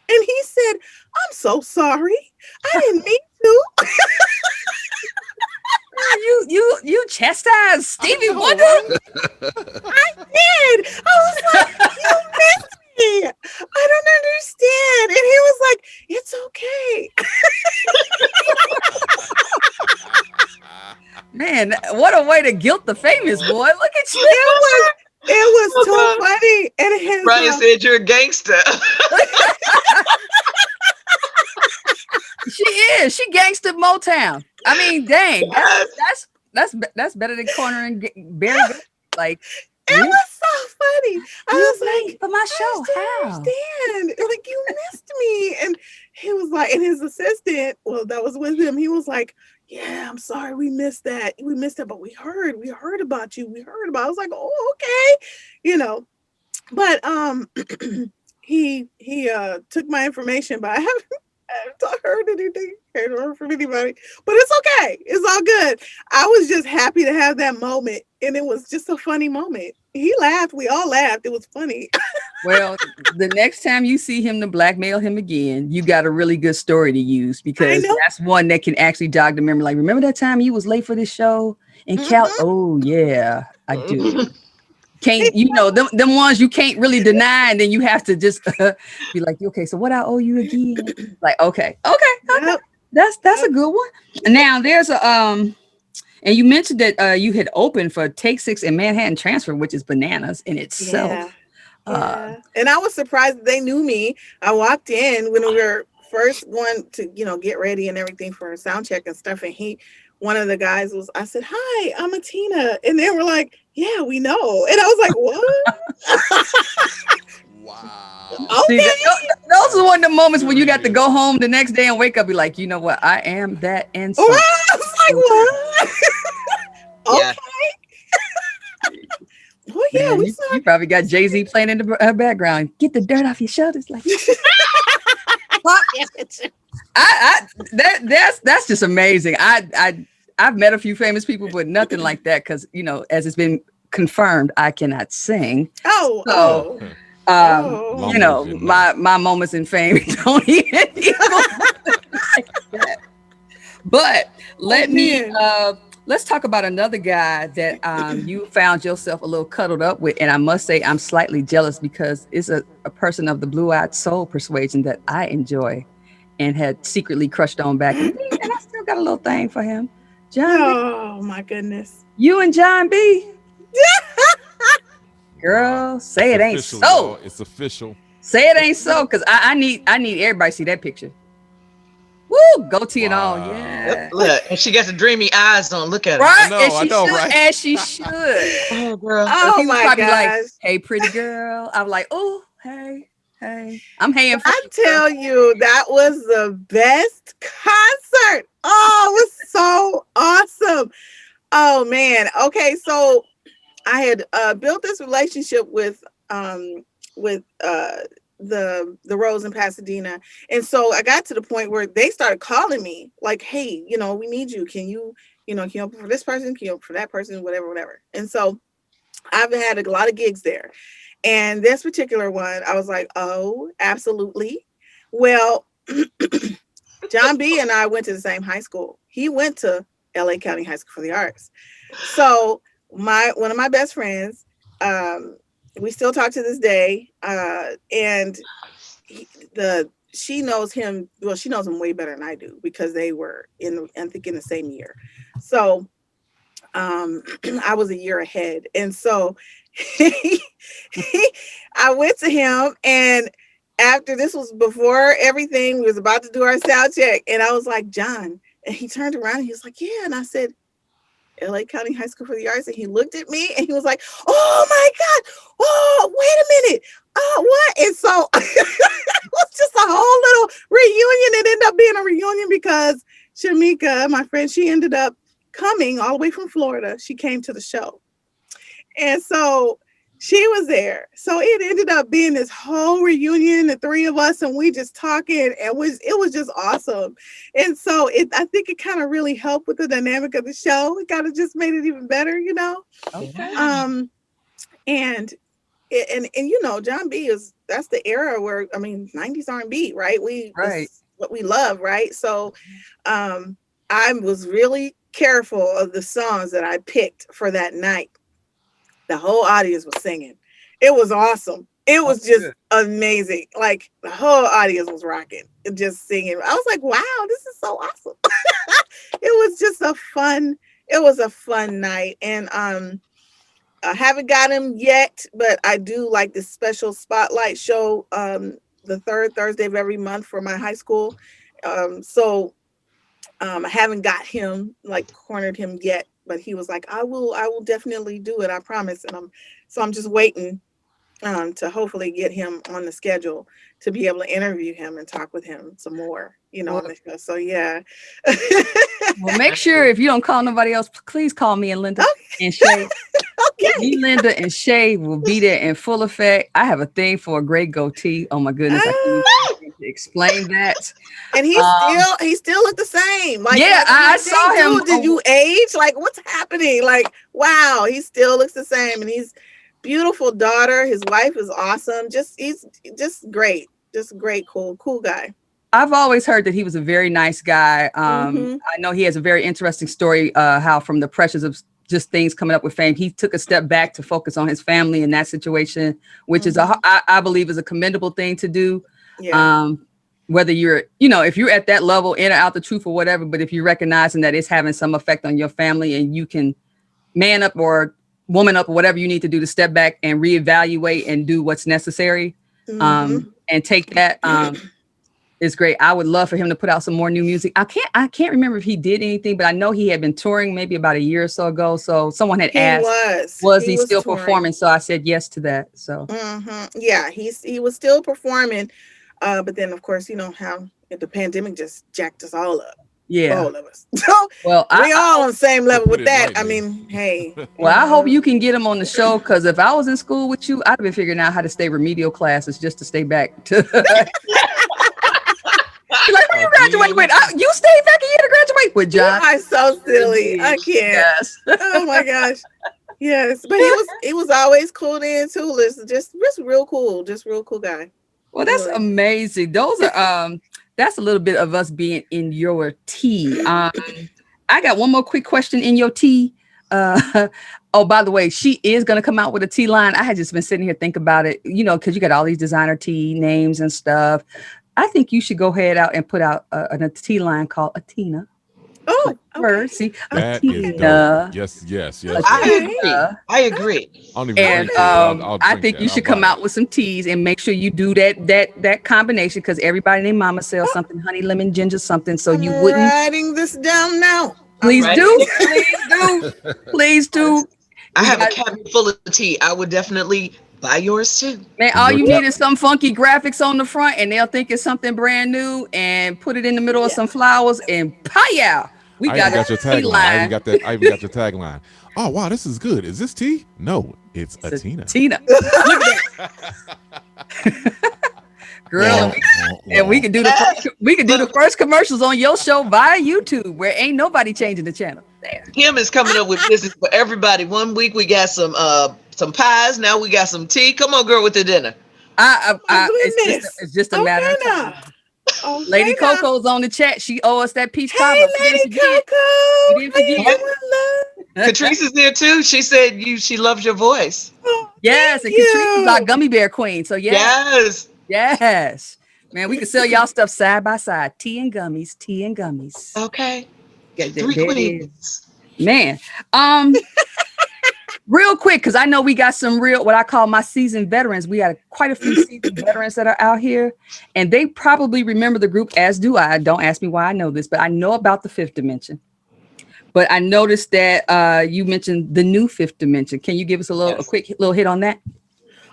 [SPEAKER 3] And he said, I'm so sorry. I didn't mean to.
[SPEAKER 1] You chastised Stevie Wonder.
[SPEAKER 3] I did. I was like, you missed me. I don't understand. And he was like, it's okay.
[SPEAKER 1] Man, what a way to guilt the famous, boy. Look at you.
[SPEAKER 3] It was too funny. And his
[SPEAKER 6] Brian said you're a gangster.
[SPEAKER 1] She is. She gangsta Motown. I mean, dang. That's better than Corner and Barry. Like,
[SPEAKER 3] it was so funny. I was like,
[SPEAKER 1] for my show.
[SPEAKER 3] I
[SPEAKER 1] How?
[SPEAKER 3] understand. Like, you missed me. And he was like, and his assistant, well, that was with him. He was like, yeah, I'm sorry, we missed that. But we heard about you. I was like, oh, okay. But he took my information, but I haven't heard anything from anybody. But it's okay. It's all good. I was just happy to have that moment, and it was just a funny moment. He laughed. We all laughed. It was funny.
[SPEAKER 1] Well, the next time you see him to blackmail him again, you got a really good story to use, because that's one that can actually jog the memory. Like, remember that time you was late for this show in Cal? Oh yeah, I do. Can't them ones you can't really deny, and then you have to just be like, okay, so what I owe you again? Like, okay.
[SPEAKER 3] Yep.
[SPEAKER 1] That's a good one. Now there's a and you mentioned that you had opened for Take Six and Manhattan Transfer, which is bananas in itself.
[SPEAKER 3] Yeah. And I was surprised that they knew me. I walked in when we were first going to, get ready and everything for a sound check and stuff. And one of the guys I said, hi, I'm Atina. And they were like, yeah, we know. And I was like, what?
[SPEAKER 2] Wow.
[SPEAKER 3] Okay.
[SPEAKER 1] See, those are one of the moments when you got to go home the next day and wake up, be like, you know what? I am that and so.
[SPEAKER 3] I was like, what?
[SPEAKER 6] Yeah.
[SPEAKER 3] Okay. Oh yeah,
[SPEAKER 1] Man, you probably got Jay-Z playing in the background. Get the dirt off your shoulders, like. That's just amazing. I've met a few famous people, but nothing like that, because as it's been confirmed, I cannot sing. My moments in fame don't even like that. But let's talk about another guy that you found yourself a little cuddled up with. And I must say, I'm slightly jealous, because it's a person of the blue-eyed soul persuasion that I enjoy and had secretly crushed on back. And I still got a little thing for him. John
[SPEAKER 3] Oh, my goodness.
[SPEAKER 1] You and John B. Girl, say it ain't so.
[SPEAKER 2] Y'all. It's official.
[SPEAKER 1] Say it ain't so, because I need everybody to see that picture. Woo, goatee and all, yeah.
[SPEAKER 6] Look, and she got the dreamy eyes on. Look at her.
[SPEAKER 1] Right,
[SPEAKER 2] I know, right?
[SPEAKER 1] As she should.
[SPEAKER 6] Oh, girl.
[SPEAKER 3] Oh
[SPEAKER 1] He was
[SPEAKER 3] my
[SPEAKER 1] probably
[SPEAKER 3] gosh.
[SPEAKER 1] like, hey, pretty girl. I'm like, oh, hey. I'm haying for
[SPEAKER 3] I
[SPEAKER 1] you.
[SPEAKER 3] tell you, that was the best concert. Oh, it was so awesome. Oh man. Okay, so I had built this relationship with the Rose in Pasadena, and so I got to the point where they started calling me like, hey, we need you. Can you can you open for this person? Can you open for that person? Whatever. And so I've had a lot of gigs there. And this particular one, I was like, oh, absolutely. Well, John B. and I went to the same high school. He went to LA County High School for the Arts. So one of my best friends, we still talk to this day. And she knows him. Well, she knows him way better than I do, because they were in the same year. So I was a year ahead. And so I went to him, and after this was before everything, we was about to do our sound check, and I was like, John, And he turned around and he was like, yeah. And I said, LA County High School for the Arts. And he looked at me and he was like, oh my God. Oh, wait a minute. Oh, what? And so it was just a whole little reunion. It ended up being a reunion because Shamika, my friend, she ended up coming all the way from Florida. She came to the show. And so she was there. So it ended up being this whole reunion, the three of us, and we just talking, and it was just awesome. And so I think it kind of really helped with the dynamic of the show. It kind of just made it even better, you know.
[SPEAKER 1] Okay.
[SPEAKER 3] And John B that's the era where, I mean, 90s R&B, right?
[SPEAKER 1] Right.
[SPEAKER 3] What we love, right? So I was really careful of the songs that I picked for that night. The whole audience was singing. It was awesome. It was just amazing. Like the whole audience was rocking and just singing. I was like, wow, this is so awesome. It was just a fun night. And I haven't got him yet, but I do like this special spotlight show the third Thursday of every month for my high school. So I haven't got him, like cornered him yet, but he was like, I will definitely do it. I promise. And I'm just waiting to hopefully get him on the schedule to be able to interview him and talk with him some more, on the show. So yeah.
[SPEAKER 1] Well, make sure if you don't call nobody else, please call me and Linda and Shay.
[SPEAKER 3] Okay.
[SPEAKER 1] Me, Linda, and Shay will be there in full effect. I have a thing for a great goatee. Oh my goodness, I can't even explain that.
[SPEAKER 3] And he still looked the same. Like,
[SPEAKER 1] yeah, I saw him.
[SPEAKER 3] Dude, did you age? Like, what's happening? Like, wow, he still looks the same, and he's beautiful daughter. His wife is awesome. He's just great. Just great, cool guy.
[SPEAKER 1] I've always heard that he was a very nice guy. I know he has a very interesting story, how from the pressures of just things coming up with fame, he took a step back to focus on his family in that situation, which is I believe is a commendable thing to do. Yeah. Whether you're, if you're at that level, in or out the truth or whatever, but if you're recognizing that it's having some effect on your family and you can man up or woman up or whatever you need to do to step back and reevaluate and do what's necessary, and take that, is great. I would love for him to put out some more new music. I can't remember if he did anything, but I know he had been touring maybe about a year or so ago. So someone had asked, was he still touring, performing? So I said yes to that. So
[SPEAKER 3] yeah, he was still performing, but then of course how the pandemic just jacked us all up.
[SPEAKER 1] Yeah,
[SPEAKER 3] all of us. So well, we all on the same level with that. Right, I mean, hey.
[SPEAKER 1] Well, I hope you can get him on the show, because if I was in school with you, I'd have been figuring out how to stay remedial classes just to stay back to. Like, when you graduate with, you stayed back a year to graduate with, John.
[SPEAKER 3] You are so silly. I can't. Yes. Oh my gosh. Yes, but he was always cool then too. Listen, just real cool, guy.
[SPEAKER 1] Well, that's amazing. Those are that's a little bit of us being in your tea. I got one more quick question in your tea. Oh, by the way, she is going to come out with a tea line. I had just been sitting here thinking about it, because you got all these designer tea names and stuff. I think you should go ahead out and put out a tea line called Atina.
[SPEAKER 3] Oh, okay.
[SPEAKER 1] See,
[SPEAKER 2] that
[SPEAKER 1] Atina.
[SPEAKER 2] Is yes.
[SPEAKER 6] I agree.
[SPEAKER 1] And I think you should come out with some teas and make sure you do that combination, because everybody named Mama sells something, honey, lemon, ginger, something. So you wouldn't.
[SPEAKER 3] Writing this down now.
[SPEAKER 1] Please do. Please do.
[SPEAKER 6] I have a cabinet full of tea. I would definitely buy yours too.
[SPEAKER 1] Man, all you need is some funky graphics on the front, and they'll think it's something brand new, and put it in the middle of some flowers, and pie-yow.
[SPEAKER 2] I even got your tagline. I even got your tagline. Oh wow, this is good. Is this tea? No, it's Atina.
[SPEAKER 1] Tina. Girl, and we can do the first commercials on your show via YouTube, where ain't nobody changing the channel. There.
[SPEAKER 6] Kim is coming up with business for everybody. One week we got some pies. Now we got some tea. Come on, girl, with the dinner.
[SPEAKER 1] It's just a matter of time. Lady Coco's on the chat. She owe us that peach cobbler.
[SPEAKER 3] Lady Coco.
[SPEAKER 1] We didn't forget.
[SPEAKER 6] Catrice is there too. She said she loves your voice.
[SPEAKER 1] Yes, and Catrice is our gummy bear queen. So yes. Man, we can sell y'all stuff side by side. Tea and gummies.
[SPEAKER 6] Okay. Got 3 queens.
[SPEAKER 1] Man. Real quick, because I know we got some real, what I call my seasoned veterans. We got quite a few seasoned veterans that are out here, and they probably remember the group, as do I. Don't ask me why I know this, but I know about the Fifth Dimension. But I noticed that you mentioned the new Fifth Dimension. Can you give us a quick little hit on that?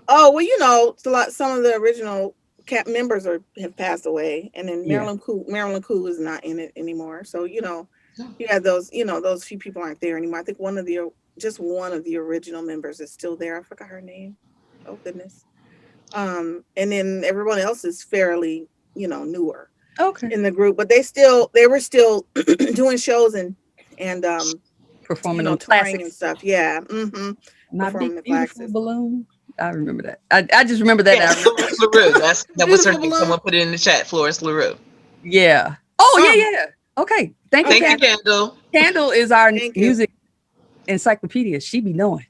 [SPEAKER 3] Oh well, you know, some of the original members have passed away, and then
[SPEAKER 1] Yeah.
[SPEAKER 3] Marilyn Koo is not in it anymore. So you know, you had those, you know, those few people aren't there anymore. I think one of the original members is still there. I forgot her name. Oh goodness. And then everyone else is fairly, you know, newer
[SPEAKER 1] Okay.
[SPEAKER 3] in the group, but they were still doing shows and
[SPEAKER 1] Performing
[SPEAKER 3] you know,
[SPEAKER 1] them
[SPEAKER 3] touring and
[SPEAKER 1] classics.
[SPEAKER 3] stuff. Yeah.
[SPEAKER 1] My
[SPEAKER 3] Performing the
[SPEAKER 1] big beautiful
[SPEAKER 3] classics.
[SPEAKER 1] balloon. I remember that. I just remember that.
[SPEAKER 6] Yeah, Florence LaRue. That was her
[SPEAKER 3] Beautiful
[SPEAKER 6] name.
[SPEAKER 3] balloon.
[SPEAKER 6] Someone put it in the chat. Florence LaRue.
[SPEAKER 1] Yeah. Oh, yeah. Okay. Thank you,
[SPEAKER 6] Thank you,
[SPEAKER 1] Candle.
[SPEAKER 6] Candle.
[SPEAKER 1] Candle is our
[SPEAKER 3] Thank you.
[SPEAKER 1] music encyclopedia. She be knowing.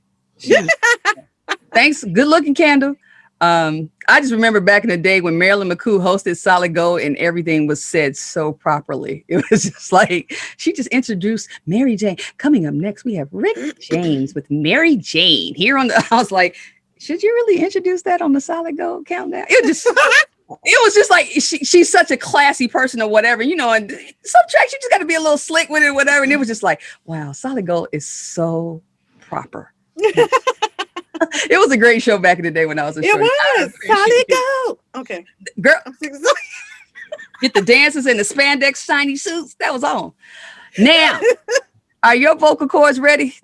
[SPEAKER 1] Thanks. Good looking, Candle. I just remember back in the day when Marilyn McCoo hosted Solid Gold and everything was said so properly. It was just like she just introduced Mary Jane. Coming up next, we have Rick James with Mary Jane here on the. I was like, should you really introduce that on the Solid Gold countdown? It was just like she's such a classy person or whatever, you know. And some tracks you just got to be a little slick with it or whatever. And it was just like, wow, Solid Gold is so proper. It was a great show back in the day when I was a
[SPEAKER 3] It
[SPEAKER 1] shorty.
[SPEAKER 3] was Solid Gold. Okay,
[SPEAKER 1] girl,
[SPEAKER 3] I'm so excited.
[SPEAKER 1] get the dancers in the spandex shiny suits. That was on. Now, are your vocal cords ready?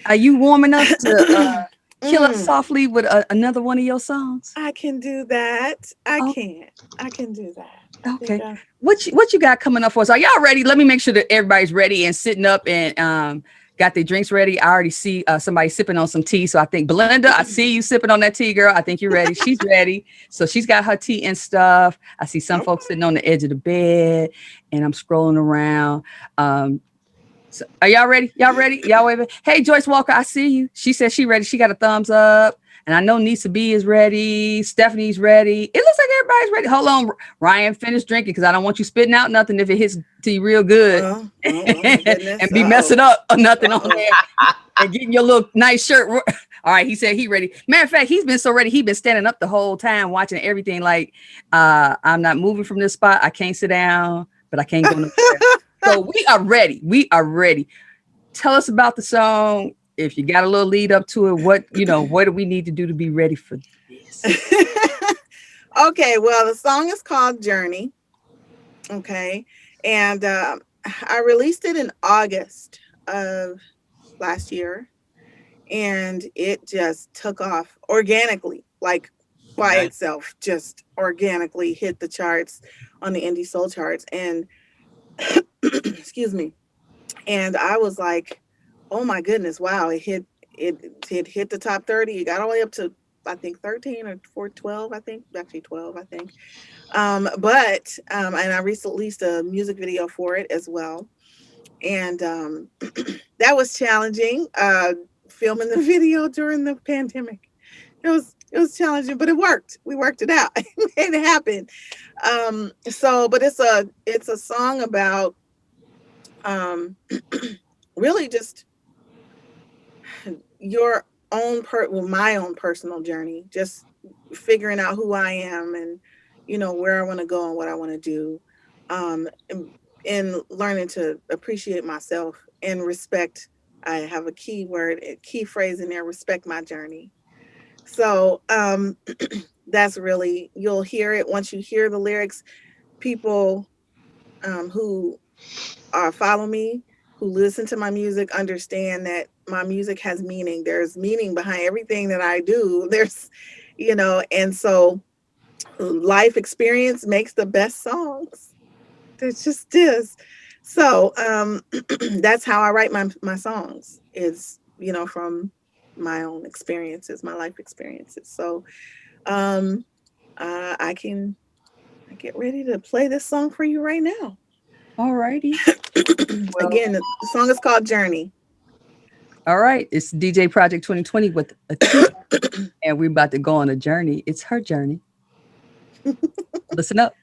[SPEAKER 1] Are you warm enough to kill us softly with another one of your songs?
[SPEAKER 3] I can do that. I
[SPEAKER 1] Oh.
[SPEAKER 3] can do that.
[SPEAKER 1] Okay. What you got coming up for us? Are y'all ready? Let me make sure that everybody's ready and sitting up and got their drinks ready. I already see somebody sipping on some tea. So I think Belinda, I see you sipping on that tea, girl. I think you're ready. She's ready. So she's got her tea and stuff. I see some folks sitting on the edge of the bed and I'm scrolling around. So are y'all ready? Y'all ready? Y'all waving? Hey, Joyce Walker, I see you. She said she ready. She got a thumbs up. And I know Nisa B is ready. Stephanie's ready. It looks like everybody's ready. Hold on. Ryan, finish drinking because I don't want you spitting out nothing if it hits to you real good. And be messing up or nothing on there and getting your little nice shirt. All right. He said he ready. Matter of fact, he's been so ready. He's been standing up the whole time watching everything. Like, I'm not moving from this spot. I can't sit down, but I can't go nowhere. So we are ready. We are ready. Tell us about the song. If you got a little lead up to it, what do we need to do to be ready for this?
[SPEAKER 3] Okay, well, the song is called Journey. Okay. And I released it in August of last year. And it just took off organically, like by itself, just organically hit the charts on the indie soul charts. And excuse me. And I was like, oh my goodness, wow, it hit the top 30. It got all the way up to I think 13 or 12, I think. Actually 12, I think. And I recently released a music video for it as well. And that was challenging. Filming the video during the pandemic. It was challenging, but it worked. We worked it out. It made it happen. But it's a song about really just your own my own personal journey, just figuring out who I am and where I want to go and what I want to do, and learning to appreciate myself and respect. I have a key phrase in there: respect my journey. So that's really, you'll hear it once you hear the lyrics. People who follow me, who listen to my music, understand that my music has meaning. There's meaning behind everything that I do. There's, and so life experience makes the best songs. It just is. So that's how I write my songs, is, from my own experiences, my life experiences. So I get ready to play this song for you right now.
[SPEAKER 1] All righty.
[SPEAKER 3] Again, the song is called Journey.
[SPEAKER 1] All right. It's DJ Project 2020 with Atina, and we're about to go on a journey. It's her journey. Listen up.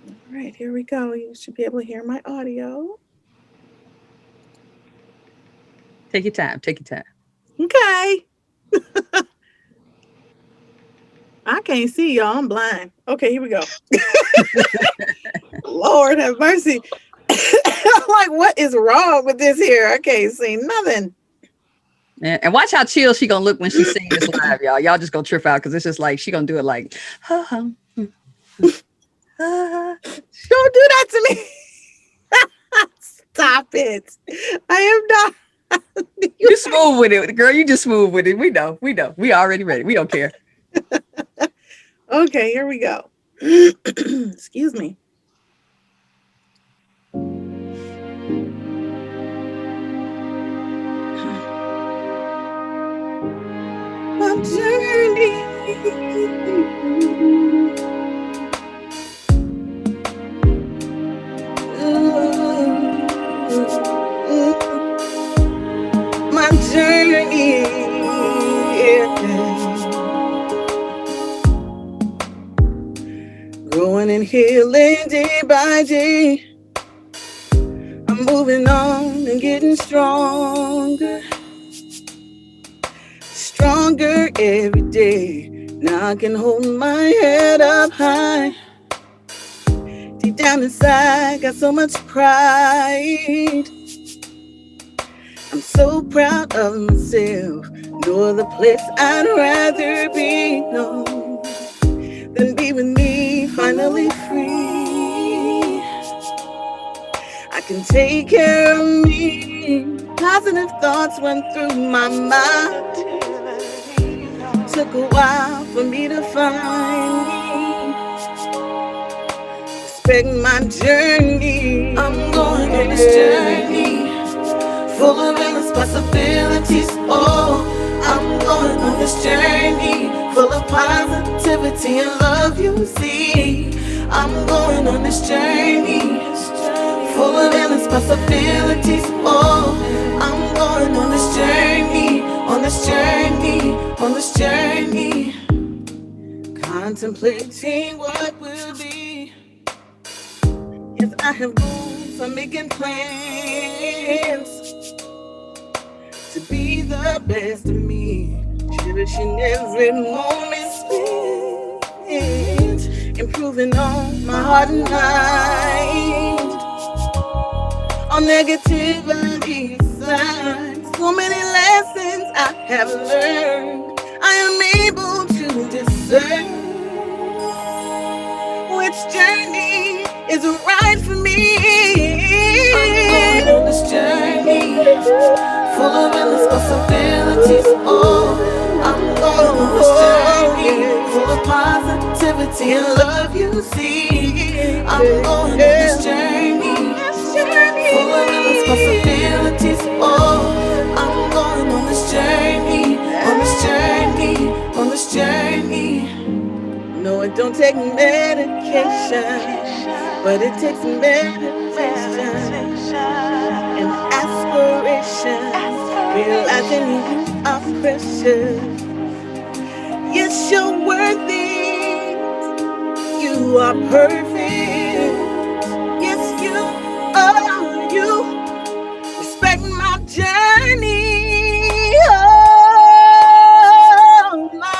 [SPEAKER 3] All right, here we go. You should be able to hear my audio.
[SPEAKER 1] Take your time. Take your time.
[SPEAKER 3] Okay. I can't see y'all. I'm blind. Okay, here we go. Lord have mercy. I'm like, what is wrong with this here? I can't see nothing.
[SPEAKER 1] And watch how chill she gonna look when she sing this live, y'all. Y'all just gonna trip out because it's just like she gonna do it like,
[SPEAKER 3] Don't do that to me. Stop it. I am not.
[SPEAKER 1] you smooth with it, girl. You just smooth with it. We know. We know. We already ready. We don't care.
[SPEAKER 3] Okay, here we go. Excuse me. My journey. My journey. Growing and healing day by day. I'm moving on and getting stronger. Stronger every day. Now I can hold my head up high. Deep down inside, got so much pride. I'm so proud of myself. No other place I'd rather be. No, than be with me, finally free. I can take care of me. Positive thoughts went through my mind. Took a while for me to find me. Respect my journey. I'm going on this journey, full of endless possibilities. Oh, I'm going on this journey, full of positivity and love. You see, I'm going on this journey, full of endless possibilities. Oh, I'm going on this journey, on this journey, on this journey, contemplating what will be. Yes, I have goals, I'm making plans to be the best of me, cherishing every moment spent, improving on my heart and mind, on negativity aside. So many lessons I have learned, I am able to discern which journey is right for me. I'm going on this journey, full of endless possibilities. Oh, I'm going on this journey, full of positivity and love. You see, I'm going on this journey, full of endless possibilities. Oh, I'm going on this journey, on this journey, on this journey. No, it don't take medication, but it takes meditation and aspiration, realizing you are precious. Yes, you're worthy, you are perfect. Yes, you are you. Respect my journey. Oh, my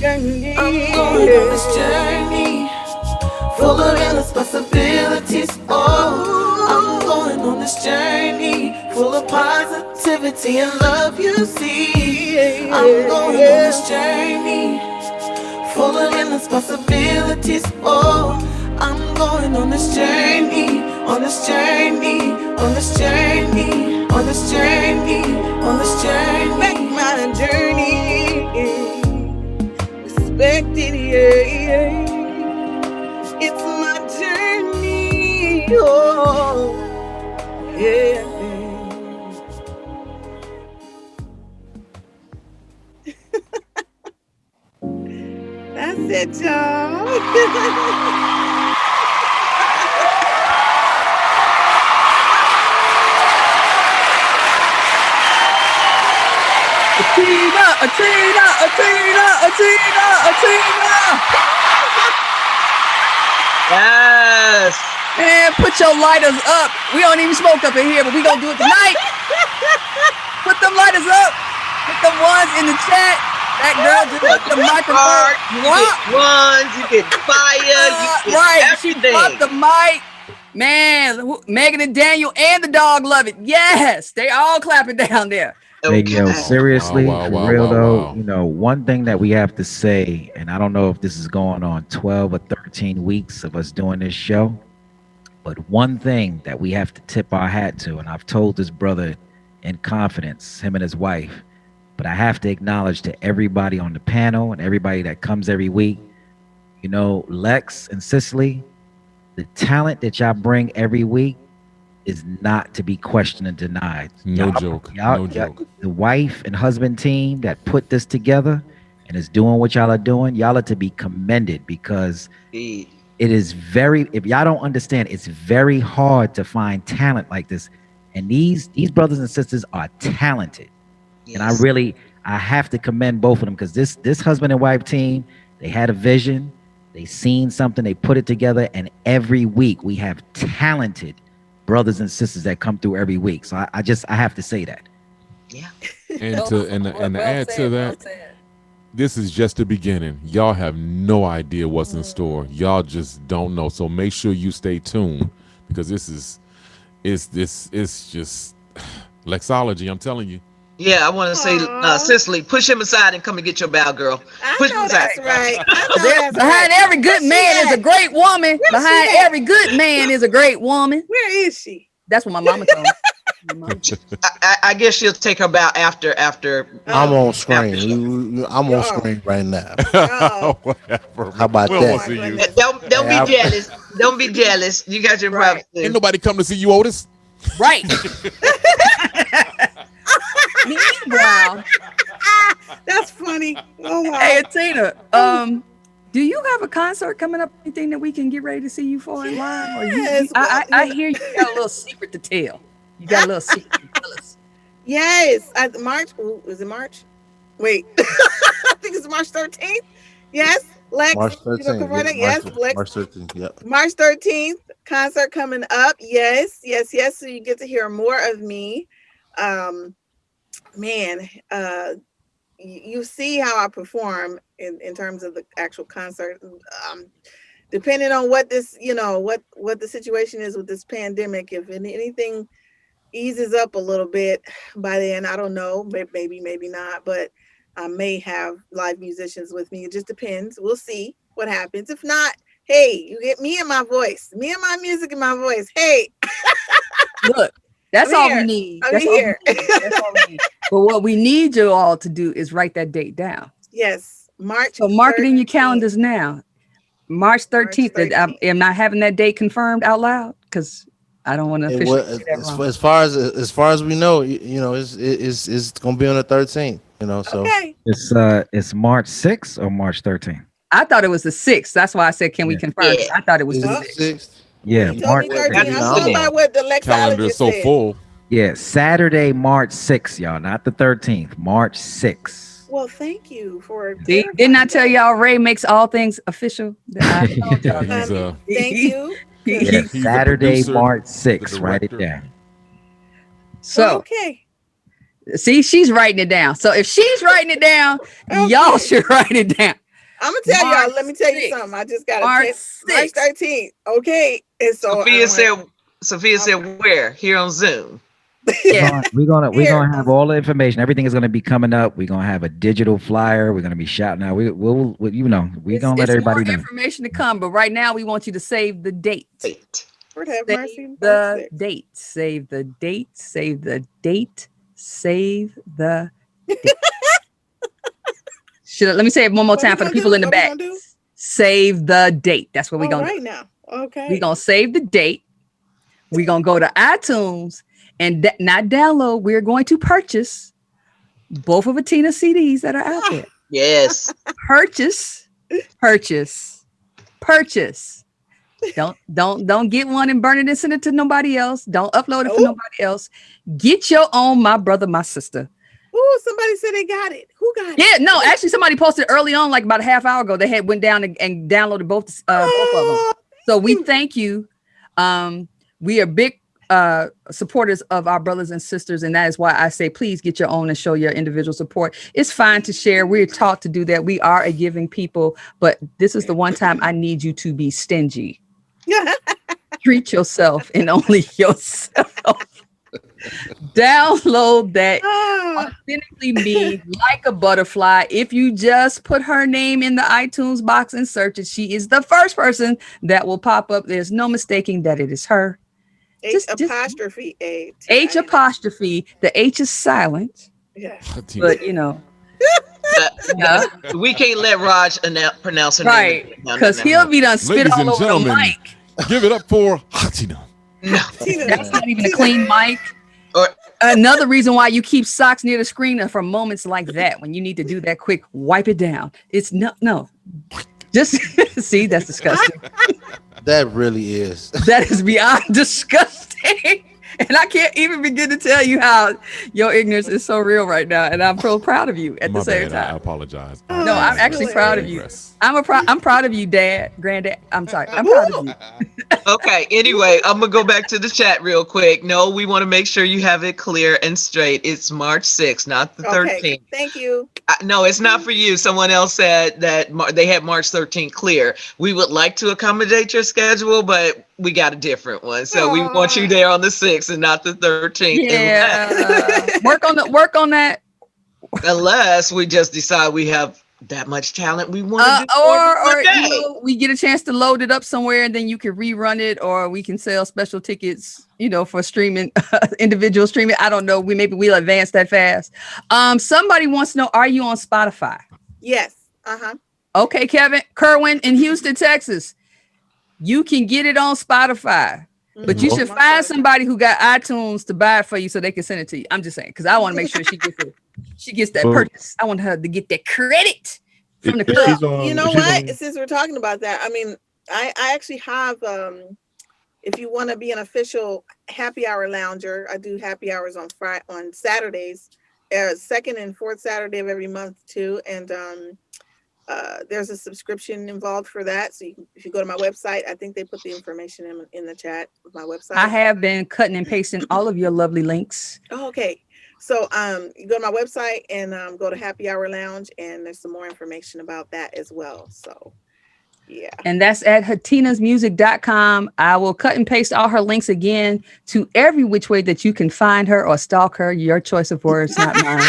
[SPEAKER 3] journey. I'm going on this journey, full of endless possibilities. Oh, I'm going on this journey, full of positivity and love. You see, I'm going on this journey, full of endless possibilities. Oh, I'm going on this journey, on this journey, on this journey, on this journey, on this journey. Make my journey, respect it, yeah. It's my journey, oh, yeah. That's it, y'all.
[SPEAKER 1] Atina.
[SPEAKER 6] Yes.
[SPEAKER 1] Man, put your lighters up. We don't even smoke up in here, but we gonna do it tonight. Put them lighters up. Put the ones in the chat. That girl just put the microphone.
[SPEAKER 6] You get ones, you get fire, you get
[SPEAKER 1] Right. She
[SPEAKER 6] everything.
[SPEAKER 1] dropped the mic. Man, Megan and Daniel and the dog love it. Yes, they all clapping down there.
[SPEAKER 4] Hey, yo,
[SPEAKER 6] Okay.
[SPEAKER 4] seriously,
[SPEAKER 2] Wow,
[SPEAKER 4] for
[SPEAKER 2] wow,
[SPEAKER 4] real
[SPEAKER 2] wow,
[SPEAKER 4] though,
[SPEAKER 2] wow.
[SPEAKER 4] you know, one thing that we have to say, and I don't know if this is going on 12 or 13 weeks of us doing this show, but one thing that we have to tip our hat to, and I've told this brother in confidence, him and his wife, but I have to acknowledge to everybody on the panel and everybody that comes every week, you know, Lex and Cicely, the talent that y'all bring every week is not to be questioned and denied.
[SPEAKER 2] No joke. No joke.
[SPEAKER 4] The wife and husband team that put this together and is doing what y'all are doing, y'all are to be commended because
[SPEAKER 6] Indeed.
[SPEAKER 4] it is very, if y'all don't understand, it's very hard to find talent like this. And these brothers and sisters are talented. And
[SPEAKER 6] Yes.
[SPEAKER 4] I have to commend both of them because this husband and wife team, they had a vision, they seen something, they put it together, and every week we have talented brothers and sisters that come through every week. So I have to say that.
[SPEAKER 6] Yeah.
[SPEAKER 2] And to add to that, this is just the beginning. Y'all have no idea what's in store. Y'all just don't know. So make sure you stay tuned because it's just Lexology. I'm telling you.
[SPEAKER 6] Yeah, I want to say,
[SPEAKER 3] Aw.
[SPEAKER 6] Cicely, push him aside and come and get your bow, girl.
[SPEAKER 3] I
[SPEAKER 6] Push him
[SPEAKER 3] know
[SPEAKER 6] aside.
[SPEAKER 3] that's right. I know that's
[SPEAKER 1] Behind
[SPEAKER 3] right.
[SPEAKER 1] every good man is a great woman.
[SPEAKER 3] Where's
[SPEAKER 1] Behind
[SPEAKER 3] she at?
[SPEAKER 1] every good man is a great woman.
[SPEAKER 3] Where is she?
[SPEAKER 1] That's what my mama told me.
[SPEAKER 6] I guess she'll take her bow after.
[SPEAKER 5] I'm on
[SPEAKER 6] After
[SPEAKER 5] screen. I'm on screen right now.
[SPEAKER 3] Oh.
[SPEAKER 2] Whatever.
[SPEAKER 5] How about
[SPEAKER 2] We don't
[SPEAKER 5] that?
[SPEAKER 2] wanna see you.
[SPEAKER 3] Goodness.
[SPEAKER 6] Don't
[SPEAKER 5] Hey,
[SPEAKER 6] be jealous. Don't be jealous. You got your
[SPEAKER 3] Right.
[SPEAKER 6] props.
[SPEAKER 2] Ain't nobody come to see you, Otis.
[SPEAKER 1] Right. Meanwhile,
[SPEAKER 3] That's funny. Oh my.
[SPEAKER 1] hey Tina, do you have a concert coming up? Anything that we can get ready to see you for in live? Or
[SPEAKER 3] Yes,
[SPEAKER 1] I hear you got a little secret to tell. You got a little secret to tell us.
[SPEAKER 3] Yes. March. Ooh, is it March? Wait. I think it's March 13th. Yes. Lex.
[SPEAKER 5] March
[SPEAKER 3] You know,
[SPEAKER 5] 13th.
[SPEAKER 3] confirm
[SPEAKER 5] Yeah,
[SPEAKER 3] it? Yes. Lex.
[SPEAKER 5] March 13th. Yep.
[SPEAKER 3] March 13th. Concert coming up. Yes. Yes. Yes. So you get to hear more of me. Man. You see how I perform in terms of the actual concert. Depending on what this, what the situation is with this pandemic, if anything eases up a little bit by then, I don't know, maybe not, but I may have live musicians with me. It just depends. We'll see what happens. If not, hey, you get me and my voice, me and my music and my voice. Hey,
[SPEAKER 1] Look, that's
[SPEAKER 3] I'm
[SPEAKER 1] all
[SPEAKER 3] here.
[SPEAKER 1] we need.
[SPEAKER 3] I'm
[SPEAKER 1] That's all we
[SPEAKER 3] here.
[SPEAKER 1] need. That's all we need. But what we need you all to do is write that date down.
[SPEAKER 3] Yes, March.
[SPEAKER 1] So mark it in your
[SPEAKER 3] 13th.
[SPEAKER 1] calendars now. March 13th.
[SPEAKER 3] March 13th.
[SPEAKER 1] Am I having that date confirmed out loud? Because I don't want to
[SPEAKER 5] And
[SPEAKER 1] officially
[SPEAKER 5] what,
[SPEAKER 1] say that wrong.
[SPEAKER 5] as far as we know, it's gonna be on the 13th. So
[SPEAKER 3] Okay.
[SPEAKER 4] It's March 6th or March 13th.
[SPEAKER 1] I thought it was the 6th. That's why I said, can we
[SPEAKER 4] Yeah.
[SPEAKER 1] confirm?
[SPEAKER 6] Yeah.
[SPEAKER 1] I thought it was
[SPEAKER 5] is
[SPEAKER 1] the
[SPEAKER 5] it
[SPEAKER 1] 6th.
[SPEAKER 5] 6th?
[SPEAKER 4] Yeah,
[SPEAKER 3] You told
[SPEAKER 4] March
[SPEAKER 3] me 13th. I'm
[SPEAKER 6] Yeah.
[SPEAKER 3] going by what the
[SPEAKER 2] Calendar
[SPEAKER 3] Lexologist
[SPEAKER 2] is so
[SPEAKER 3] said.
[SPEAKER 2] full.
[SPEAKER 4] Yeah, Saturday, March 6th, y'all, not the 13th, March 6th.
[SPEAKER 3] Well, thank you for.
[SPEAKER 1] See, didn't I tell y'all Ray makes all things official? I told y'all
[SPEAKER 2] Yeah, he's
[SPEAKER 1] that.
[SPEAKER 3] Thank you.
[SPEAKER 4] Yeah,
[SPEAKER 2] He's the
[SPEAKER 4] Saturday,
[SPEAKER 2] producer,
[SPEAKER 4] March
[SPEAKER 2] the
[SPEAKER 4] 6th. Write it
[SPEAKER 2] director.
[SPEAKER 4] down.
[SPEAKER 1] So,
[SPEAKER 3] Okay.
[SPEAKER 1] see, she's writing it down. So if she's writing it down,
[SPEAKER 3] Okay.
[SPEAKER 1] y'all should write it down.
[SPEAKER 3] I'm gonna tell
[SPEAKER 1] March
[SPEAKER 3] y'all. Let me tell you
[SPEAKER 1] 6th.
[SPEAKER 3] something. I just got
[SPEAKER 1] March
[SPEAKER 3] a text. March
[SPEAKER 1] 6th.
[SPEAKER 3] 13th. Okay. And so
[SPEAKER 6] Sophia said where? Here on Zoom.
[SPEAKER 1] Yeah.
[SPEAKER 4] We're gonna
[SPEAKER 3] Here.
[SPEAKER 4] have all the information. Everything is gonna be coming up. We're gonna have a digital flyer. We're gonna be shouting out. We're gonna let
[SPEAKER 1] It's
[SPEAKER 4] everybody
[SPEAKER 1] more
[SPEAKER 4] know.
[SPEAKER 1] information to come, but right now we want you to save the date.
[SPEAKER 6] Wait.
[SPEAKER 3] Lord have
[SPEAKER 1] Save
[SPEAKER 3] mercy.
[SPEAKER 1] the
[SPEAKER 3] March 6th.
[SPEAKER 1] date. Save the date. Save the date. Save the date. Let me say it one more
[SPEAKER 3] What
[SPEAKER 1] time
[SPEAKER 3] we
[SPEAKER 1] for the
[SPEAKER 3] gonna
[SPEAKER 1] people
[SPEAKER 3] do?
[SPEAKER 1] in the
[SPEAKER 3] What we
[SPEAKER 1] back.
[SPEAKER 3] gonna do?
[SPEAKER 1] Save the date. That's what we're
[SPEAKER 3] All
[SPEAKER 1] gonna do.
[SPEAKER 3] right now. Okay.
[SPEAKER 1] We're gonna save the date. We're gonna go to iTunes and not download. We're going to purchase both of Atina CDs that are out there.
[SPEAKER 6] Yes.
[SPEAKER 1] Purchase. Don't get one and burn it and send it to nobody else. Don't upload it for
[SPEAKER 3] Nope.
[SPEAKER 1] nobody else. Get your own, my brother, my sister.
[SPEAKER 3] Ooh, somebody said they got it. Who got it?
[SPEAKER 1] Yeah, no, actually somebody posted early on, like about a half hour ago. They had went down and downloaded both of them.
[SPEAKER 3] Oh,
[SPEAKER 1] So we
[SPEAKER 3] you.
[SPEAKER 1] thank you. We are big supporters of our brothers and sisters, and that is why I say please get your own and show your individual support. It's fine to share. We're taught to do that. We are a giving people, but this is the one time I need you to be stingy. Treat yourself and only yourself. Download that authentically me like a butterfly. If you just put her name in the iTunes box and search it, she is the first person that will pop up. There's no mistaking that it is her.
[SPEAKER 3] H apostrophe A.
[SPEAKER 1] H apostrophe. The H is silent.
[SPEAKER 3] Yeah.
[SPEAKER 1] But you know.
[SPEAKER 6] We can't let Raj pronounce her name.
[SPEAKER 1] Right. Because he'll be done spit all over the mic.
[SPEAKER 2] Give it up for Hatina.
[SPEAKER 6] No.
[SPEAKER 1] That's not even a clean mic. Or another reason why you keep socks near the screen are for moments like that when you need to do that quick wipe it down. It's no. Just see, that's disgusting.
[SPEAKER 5] That really is.
[SPEAKER 1] That is beyond disgusting. And I can't even begin to tell you how your ignorance is so real right now. And I'm so proud of you at the same time.
[SPEAKER 2] I apologize.
[SPEAKER 1] No, I'm actually proud of you. I'm proud of you, Dad, Granddad. I'm sorry. I'm proud of you.
[SPEAKER 6] Okay. Anyway, I'm going to go back to the chat real quick. No, we want to make sure you have it clear and straight. It's March 6th, not the 13th.
[SPEAKER 3] Okay, thank you.
[SPEAKER 6] No, it's not for you. Someone else said that they had March 13th clear. We would like to accommodate your schedule, but we got a different one. So we want you there on the 6th and not the 13th.
[SPEAKER 1] Yeah. work on that.
[SPEAKER 6] Unless we just decide we have that much talent we want to do
[SPEAKER 1] or you know, we get a chance to load it up somewhere and then you can rerun it, or we can sell special tickets, you know, for streaming, individual streaming. I don't know. We'll advance that fast. Somebody wants to know, are you on Spotify?
[SPEAKER 3] Yes.
[SPEAKER 1] Okay, Kevin Kerwin in Houston, Texas. You can get it on Spotify, but you should find somebody who got iTunes to buy it for you so they can send it to you. I'm just saying, because I want to make sure she gets that purchase. I want her to get that credit from the club.
[SPEAKER 3] You know what? Since we're talking about that, I mean, I actually have, if you want to be an official happy hour lounger, I do happy hours on Saturdays, second and fourth Saturday of every month too. And there's a subscription involved for that. So if you go to my website, I think they put the information in the chat of my website.
[SPEAKER 1] I have been cutting and pasting all of your lovely links.
[SPEAKER 3] Oh, okay. So you go to my website and go to Happy Hour Lounge, and there's some more information about that as well. So yeah.
[SPEAKER 1] And that's at hatinasmusic.com. I will cut and paste all her links again to every which way that you can find her or stalk her. Your choice of words, not mine.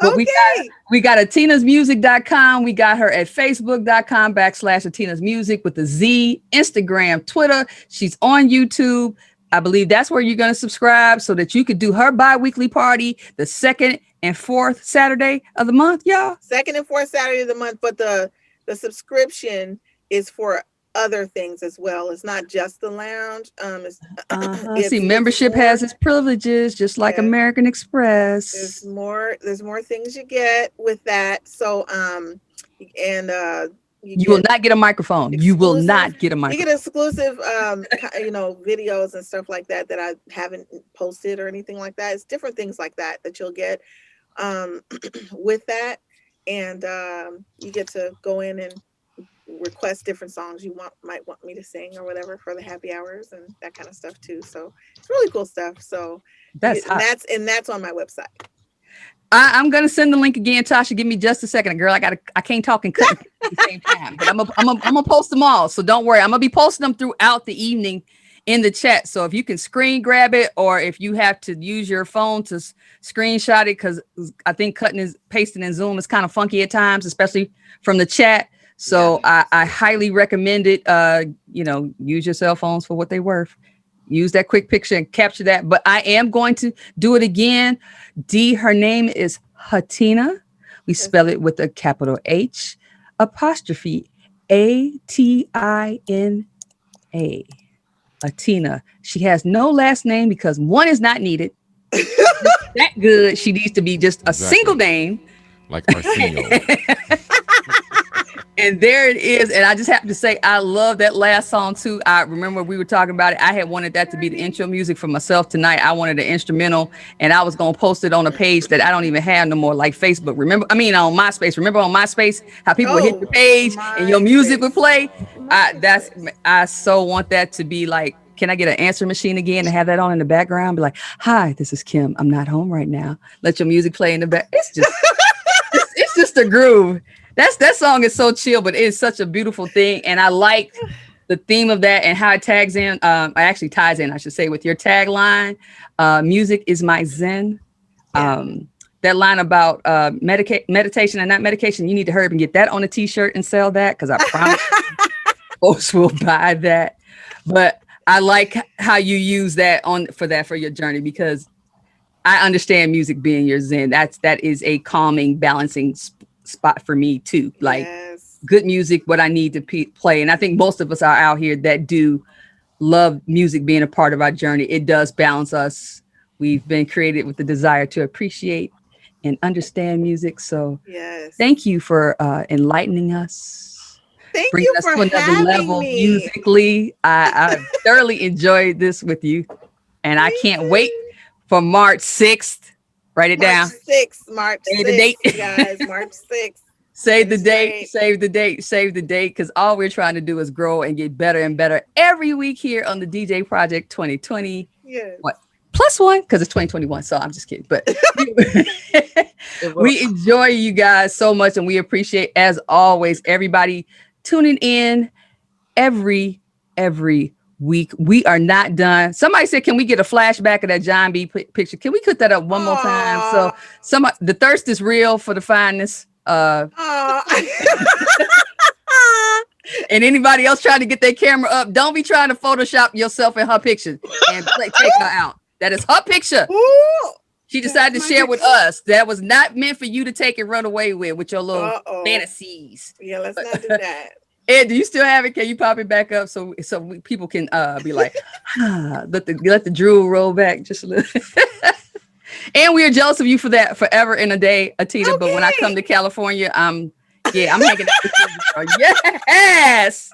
[SPEAKER 1] But okay. we got hatinasmusic.com. We got her at facebook.com/hatinasmusic with the Z, Instagram, Twitter. She's on YouTube. I believe that's where you're going to subscribe so that you could do her bi-weekly party the second and fourth Saturday of the month, y'all.
[SPEAKER 3] Second and fourth Saturday of the month, but the subscription is for other things as well. It's not just the lounge.
[SPEAKER 1] See, membership has its privileges, just like American Express.
[SPEAKER 3] There's more things you get with that. So you
[SPEAKER 1] will not get a microphone. You will not get a microphone.
[SPEAKER 3] You get exclusive videos and stuff like that I haven't posted or anything like that. It's different things like that you'll get with that. And you get to go in and request different songs you might want me to sing or whatever for the happy hours and that kind of stuff too. So it's really cool stuff. So that's on my website.
[SPEAKER 1] I'm gonna send the link again, Tasha. Give me just a second, girl. I can't talk and cut at the same time. But I'm gonna post them all, so don't worry. I'm gonna be posting them throughout the evening in the chat. So if you can screen grab it, or if you have to use your phone to screenshot it, because I think cutting and pasting in Zoom is kind of funky at times, especially from the chat. So I highly recommend it. Use your cell phones for what they're worth. Use that quick picture and capture that. But I am going to do it again. Her name is Hatina. We spell it with a capital H apostrophe ATINA. Hatina. She has no last name because one is not needed. That good. She needs to be just a single name.
[SPEAKER 2] Like Arsenio.
[SPEAKER 1] And there it is. And I just have to say, I love that last song too. I remember we were talking about it. I had wanted that to be the intro music for myself tonight. I wanted an instrumental, and I was going to post it on a page that I don't even have no more, like Facebook. Remember, I mean, on MySpace. Remember on MySpace how people would hit
[SPEAKER 3] Oh,
[SPEAKER 1] your page and your music would play?
[SPEAKER 3] MySpace.
[SPEAKER 1] I so want that to be like, can I get an answer machine again and have that on in the background? Be like, hi, this is Kim. I'm not home right now. Let your music play in the back. It's just a groove. That song is so chill, but it's such a beautiful thing. And I like the theme of that and how it tags in. I actually ties in, I should say, with your tagline. Music is my zen. That line about meditation and not medication. You need to hurry up and get that on a t-shirt and sell that, because I promise folks will buy that. But I like how you use that for your journey, because I understand music being your zen. That is a calming, balancing spot for me too. Like good music, what I need to play. And I think most of us are out here that do love music being a part of our journey. It does balance us. We've been created with the desire to appreciate and understand music. So thank you for enlightening us.
[SPEAKER 3] Thank
[SPEAKER 1] Bringing
[SPEAKER 3] you
[SPEAKER 1] us
[SPEAKER 3] for
[SPEAKER 1] to another
[SPEAKER 3] having
[SPEAKER 1] level
[SPEAKER 3] me.
[SPEAKER 1] musically. I thoroughly enjoyed this with you. And I can't wait for March 6th. Write it down.
[SPEAKER 3] March 6th,
[SPEAKER 1] Save the date.
[SPEAKER 3] guys. March 6th.
[SPEAKER 1] Save the date. Save the date. Save the date. Because all we're trying to do is grow and get better and better every week here on the DJ Project 2020.
[SPEAKER 3] Yes.
[SPEAKER 1] What? +1, because it's 2021. So I'm just kidding. But we enjoy you guys so much, and we appreciate, as always, everybody tuning in every week. We are not done. Somebody said, can we get a flashback of that John B picture? Can we put that up one more time? So the thirst is real for the fineness. And anybody else trying to get their camera up, don't be trying to Photoshop yourself in her picture and take her out. That is her picture.
[SPEAKER 3] Ooh,
[SPEAKER 1] she decided to share with us. That was not meant for you to take and run away with your little fantasies.
[SPEAKER 3] Yeah, let's not do that.
[SPEAKER 1] Ed, do you still have it? Can you pop it back up so people can be like, let the drool roll back just a little. And we are jealous of you for that forever and a day, Atina. Okay. But when I come to California, I'm hanging out with you. Yes,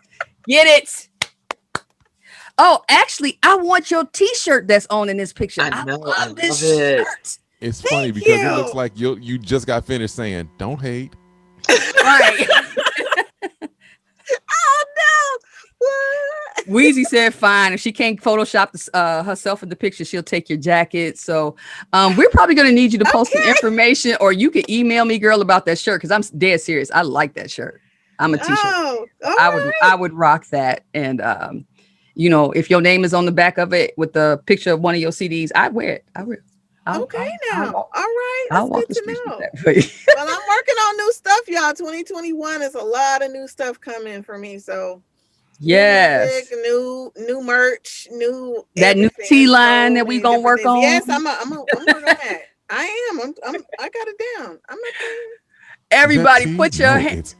[SPEAKER 1] get it. Oh, actually, I want your T-shirt that's on in this picture. I love this shirt.
[SPEAKER 2] It's funny because it looks like you just got finished saying, "Don't hate."
[SPEAKER 1] Right.
[SPEAKER 3] Oh no!
[SPEAKER 1] Weezy said, "Fine. If she can't Photoshop herself in the picture, she'll take your jacket." So, we're probably gonna need you to post some information, or you can email me, girl, about that shirt, because I'm dead serious. I like that shirt. I'm a T-shirt.
[SPEAKER 3] Oh,
[SPEAKER 1] I would rock that, and if your name is on the back of it with the picture of one of your CDs, I wear it.
[SPEAKER 3] All right.
[SPEAKER 1] I'll walk
[SPEAKER 3] That's good
[SPEAKER 1] the
[SPEAKER 3] to know.
[SPEAKER 1] streets with that for you.
[SPEAKER 3] Well, I'm working on new stuff, y'all. 2021 is a lot of new stuff coming for me. So
[SPEAKER 1] yes,
[SPEAKER 3] music, new merch, new
[SPEAKER 1] new T line that we gonna work on.
[SPEAKER 3] Yes, I'm gonna work on that. I am. I got it down. I'm not playing.
[SPEAKER 1] Everybody put your hands.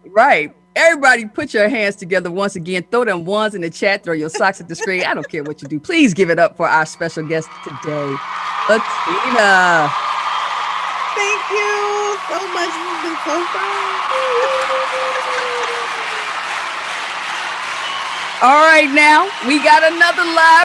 [SPEAKER 1] Right. Everybody put your hands together once again. Throw them ones in the chat. Throw your socks at the screen. I don't care what you do. Please give it up for our special guest today, Atina.
[SPEAKER 3] Thank you so much. This has been so fun.
[SPEAKER 1] All right, now we got another live